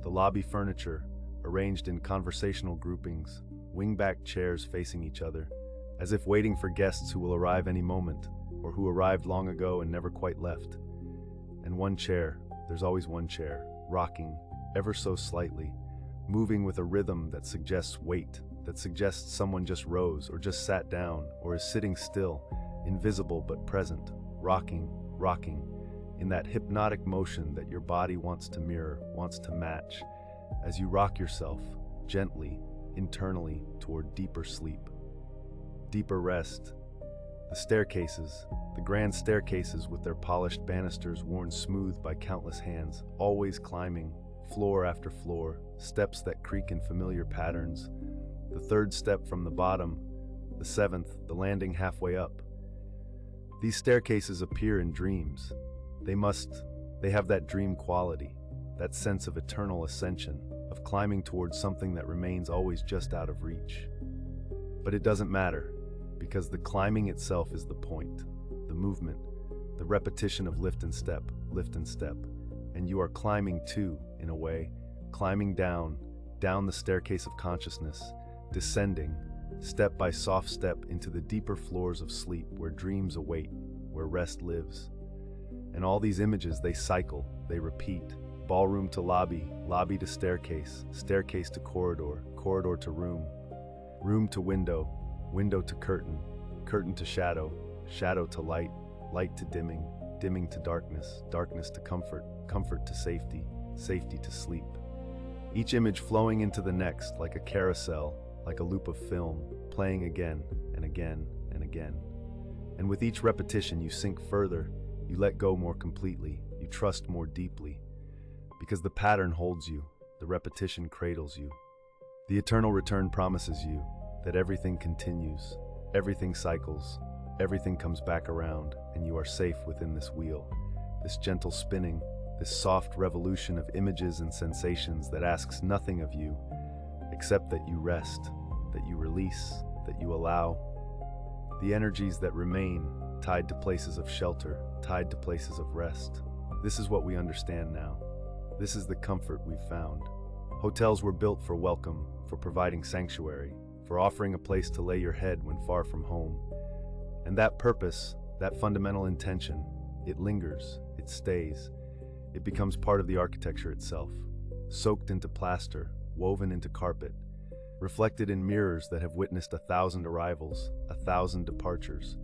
The lobby furniture, arranged in conversational groupings, wing-back chairs facing each other, as if waiting for guests who will arrive any moment, or who arrived long ago and never quite left. And one chair, there's always one chair, rocking, ever so slightly, moving with a rhythm that suggests weight, that suggests someone just rose, or just sat down, or is sitting still, invisible but present, rocking, rocking, in that hypnotic motion that your body wants to mirror, wants to match, as you rock yourself, gently, internally, toward deeper sleep, deeper rest. The staircases, the grand staircases with their polished banisters worn smooth by countless hands, always climbing, floor after floor, steps that creak in familiar patterns, the third step from the bottom, the seventh, the landing halfway up. These staircases appear in dreams. They have that dream quality, that sense of eternal ascension, of climbing towards something that remains always just out of reach. But it doesn't matter, because the climbing itself is the point, the movement, the repetition of lift and step, and you are climbing too, in a way, climbing down the staircase of consciousness, descending, step by soft step into the deeper floors of sleep where dreams await, where rest lives. And all these images, they cycle, they repeat, ballroom to lobby, lobby to staircase, staircase to corridor, corridor to room, room to window, window to curtain, curtain to shadow, shadow to light, light to dimming, dimming to darkness, darkness to comfort, comfort to safety, safety to sleep. Each image flowing into the next like a carousel, like a loop of film, playing again and again and again. And with each repetition you sink further, you let go more completely, you trust more deeply, because the pattern holds you, the repetition cradles you. The eternal return promises you that everything continues, everything cycles, everything comes back around, and you are safe within this wheel, this gentle spinning, this soft revolution of images and sensations that asks nothing of you, except that you rest, that you release, that you allow. The energies that remain, tied to places of shelter, tied to places of rest. This is what we understand now. This is the comfort we've found. Hotels were built for welcome, for providing sanctuary, for offering a place to lay your head when far from home. And that purpose, that fundamental intention, it lingers, it it stays. It becomes part of the architecture itself, soaked into plaster, woven into carpet, reflected in mirrors that have witnessed 1,000 arrivals, 1,000 departures.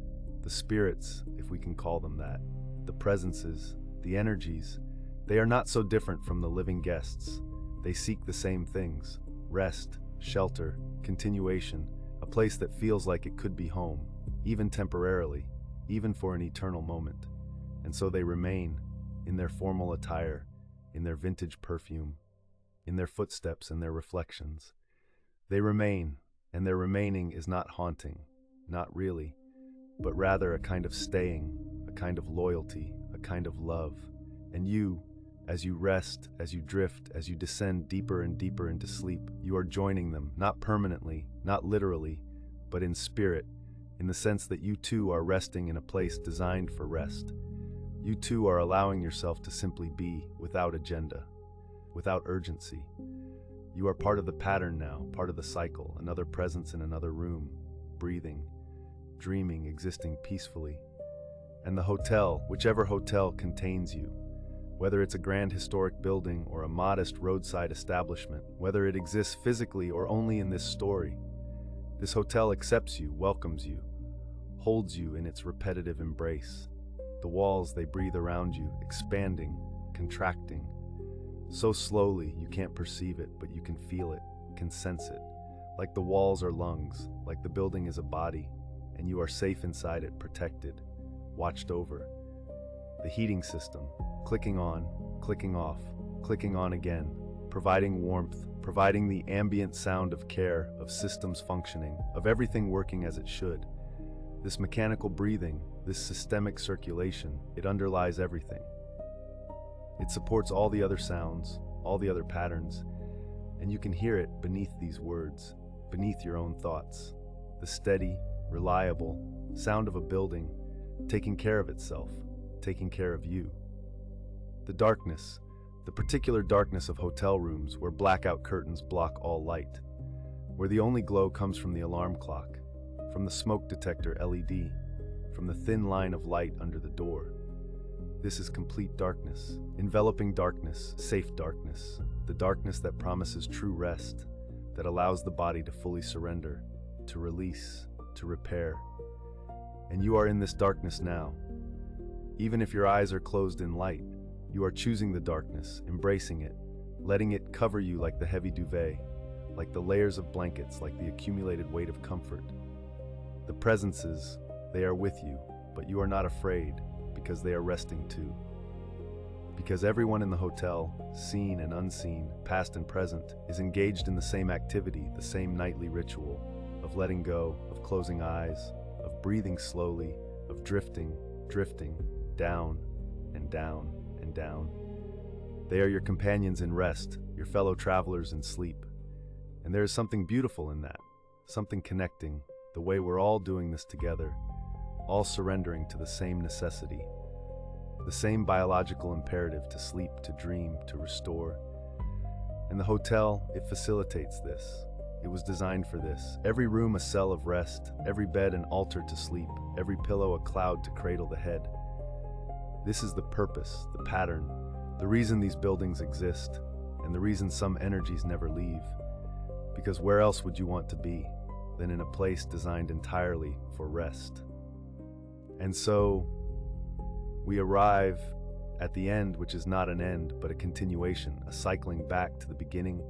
The spirits, if we can call them that, the presences, the energies, they are not so different from the living guests. They seek the same things: rest, shelter, continuation, a place that feels like it could be home, even temporarily, even for an eternal moment. And so they remain, in their formal attire, in their vintage perfume, in their footsteps and their reflections. They remain, and their remaining is not haunting, not really, but rather a kind of staying, a kind of loyalty, a kind of love. And you, as you rest, as you drift, as you descend deeper and deeper into sleep, you are joining them, not permanently, not literally, but in spirit, in the sense that you too are resting in a place designed for rest. You too are allowing yourself to simply be, without agenda, without urgency. You are part of the pattern now, part of the cycle, another presence in another room, breathing, dreaming, existing peacefully. And the hotel, whichever hotel contains you, whether it's a grand historic building or a modest roadside establishment, whether it exists physically or only in this story, this hotel accepts you, welcomes you, holds you in its repetitive embrace. The walls, they breathe around you, expanding, contracting, so slowly you can't perceive it, but you can feel it, can sense it. Like the walls are lungs, like the building is a body, and you are safe inside it, protected, watched over. The heating system, clicking on, clicking off, clicking on again, providing warmth, providing the ambient sound of care, of systems functioning, of everything working as it should. This mechanical breathing, this systemic circulation, it underlies everything. It supports all the other sounds, all the other patterns, and you can hear it beneath these words, beneath your own thoughts. The steady, reliable sound of a building taking care of itself, taking care of you. The darkness, the particular darkness of hotel rooms where blackout curtains block all light, where the only glow comes from the alarm clock, from the smoke detector LED, from the thin line of light under the door. This is complete darkness, enveloping darkness, safe darkness, the darkness that promises true rest, that allows the body to fully surrender, to release, to repair. And you are in this darkness now. Even if your eyes are closed in light, you are choosing the darkness, embracing it, letting it cover you like the heavy duvet, like the layers of blankets, like the accumulated weight of comfort. The presences, they are with you, but you are not afraid, because they are resting too. Because everyone in the hotel, seen and unseen, past and present, is engaged in the same activity, the same nightly ritual of letting go, of closing eyes, of breathing slowly, of drifting, down and down and down. They are your companions in rest, your fellow travelers in sleep. And there is something beautiful in that, something connecting, the way we're all doing this together, all surrendering to the same necessity, the same biological imperative to sleep, to dream, to restore. And the hotel, it facilitates this. It was designed for this. Every room a cell of rest, every bed an altar to sleep, every pillow a cloud to cradle the head. This is the purpose, the pattern, the reason these buildings exist, and the reason some energies never leave. Because where else would you want to be than in a place designed entirely for rest? And so, we arrive at the end, which is not an end, but a continuation, a cycling back to the beginning,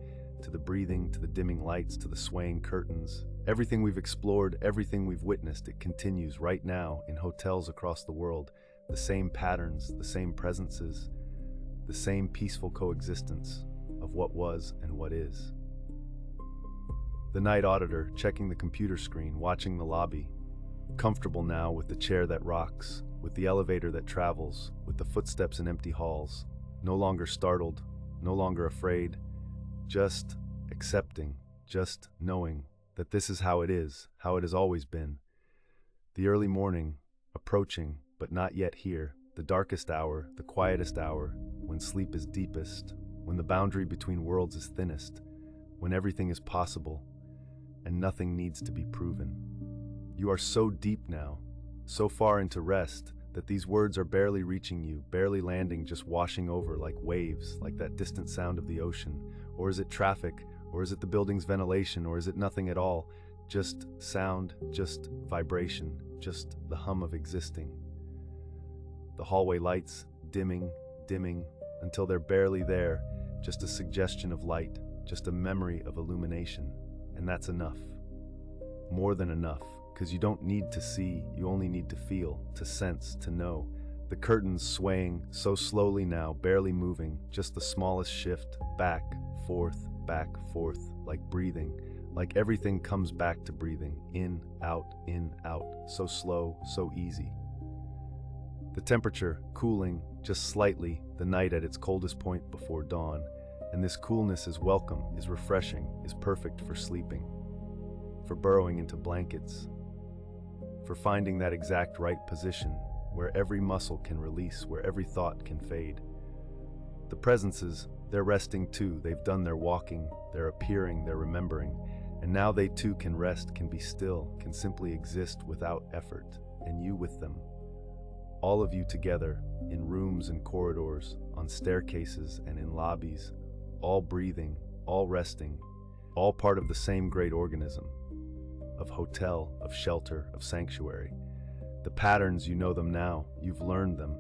to the breathing, to the dimming lights, to the swaying curtains. Everything we've explored, everything we've witnessed, it continues right now in hotels across the world. The same patterns, the same presences, the same peaceful coexistence of what was and what is. The night auditor, checking the computer screen, watching the lobby, comfortable now with the chair that rocks, with the elevator that travels, with the footsteps in empty halls, no longer startled, no longer afraid, just accepting, just knowing that this is how it is, how it has always been. The early morning, approaching, but not yet here, the darkest hour, the quietest hour, when sleep is deepest, when the boundary between worlds is thinnest, when everything is possible, and nothing needs to be proven. You are so deep now, so far into rest, that these words are barely reaching you, barely landing, just washing over like waves, like that distant sound of the ocean? Or is it traffic? Or is it the building's ventilation? Or is it nothing at all? Just sound, just vibration, just the hum of existing. The hallway lights dimming, dimming, until they're barely there, just a suggestion of light, just a memory of illumination. And that's enough. More than enough, because you don't need to see, you only need to feel, to sense, to know. The curtains swaying so slowly now, barely moving, just the smallest shift, back, forth, like breathing, like everything comes back to breathing, in, out, so slow, so easy. The temperature cooling just slightly, the night at its coldest point before dawn, and this coolness is welcome, is refreshing, is perfect for sleeping, for burrowing into blankets, for finding that exact right position where every muscle can release, where every thought can fade. The presences, they're resting too. They've done their walking, they're appearing, they're remembering, and now they too can rest, can be still, can simply exist without effort, and you with them. All of you together, in rooms and corridors, on staircases and in lobbies, all breathing, all resting, all part of the same great organism, of hotel, of shelter, of sanctuary. The patterns, you know them now, you've learned them.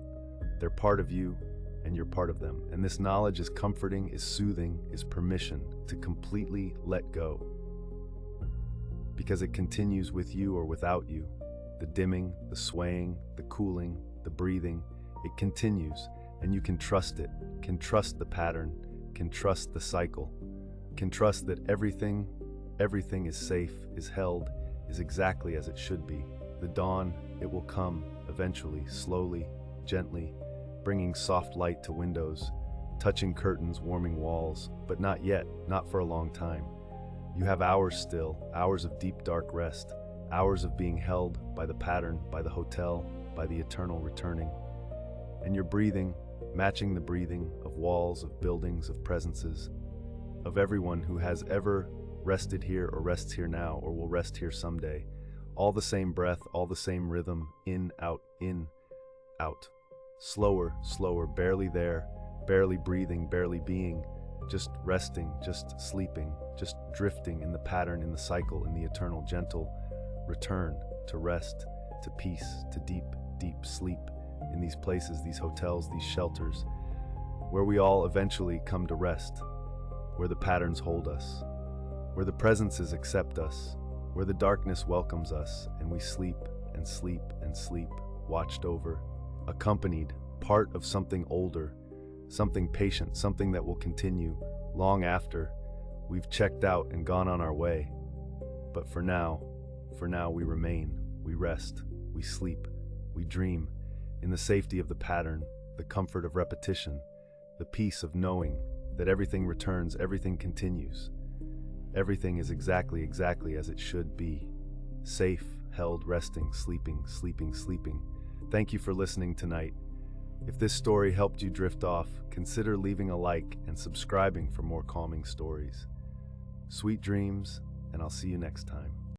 They're part of you, and you're part of them. And this knowledge is comforting, is soothing, is permission to completely let go. Because it continues with you or without you. The dimming, the swaying, the cooling, the breathing, it continues, and you can trust it, can trust the pattern, can trust the cycle, can trust that everything is safe, is held, is exactly as it should be. The dawn, it will come, eventually, slowly, gently, bringing soft light to windows, touching curtains, warming walls, but not yet, not for a long time. You have hours still, hours of deep dark rest, hours of being held by the pattern, by the hotel, by the eternal returning. And you're breathing, matching the breathing of walls, of buildings, of presences, of everyone who has ever rested here or rests here now or will rest here someday. All the same breath, all the same rhythm, in, out, slower, slower, barely there, barely breathing, barely being, just resting, just sleeping, just drifting in the pattern, in the cycle, in the eternal gentle return to rest, to peace, to deep, deep sleep in these places, these hotels, these shelters, where we all eventually come to rest, where the patterns hold us, where the presences accept us, where the darkness welcomes us, and we sleep and sleep and sleep, watched over, accompanied, part of something older, something patient, something that will continue long after we've checked out and gone on our way. But for now we remain, we rest, we sleep, we dream, in the safety of the pattern, the comfort of repetition, the peace of knowing that everything returns, everything continues. Everything is exactly as it should be. Safe, held, resting, sleeping, sleeping, sleeping. Thank you for listening tonight. If this story helped you drift off, consider leaving a like and subscribing for more calming stories. Sweet dreams, and I'll see you next time.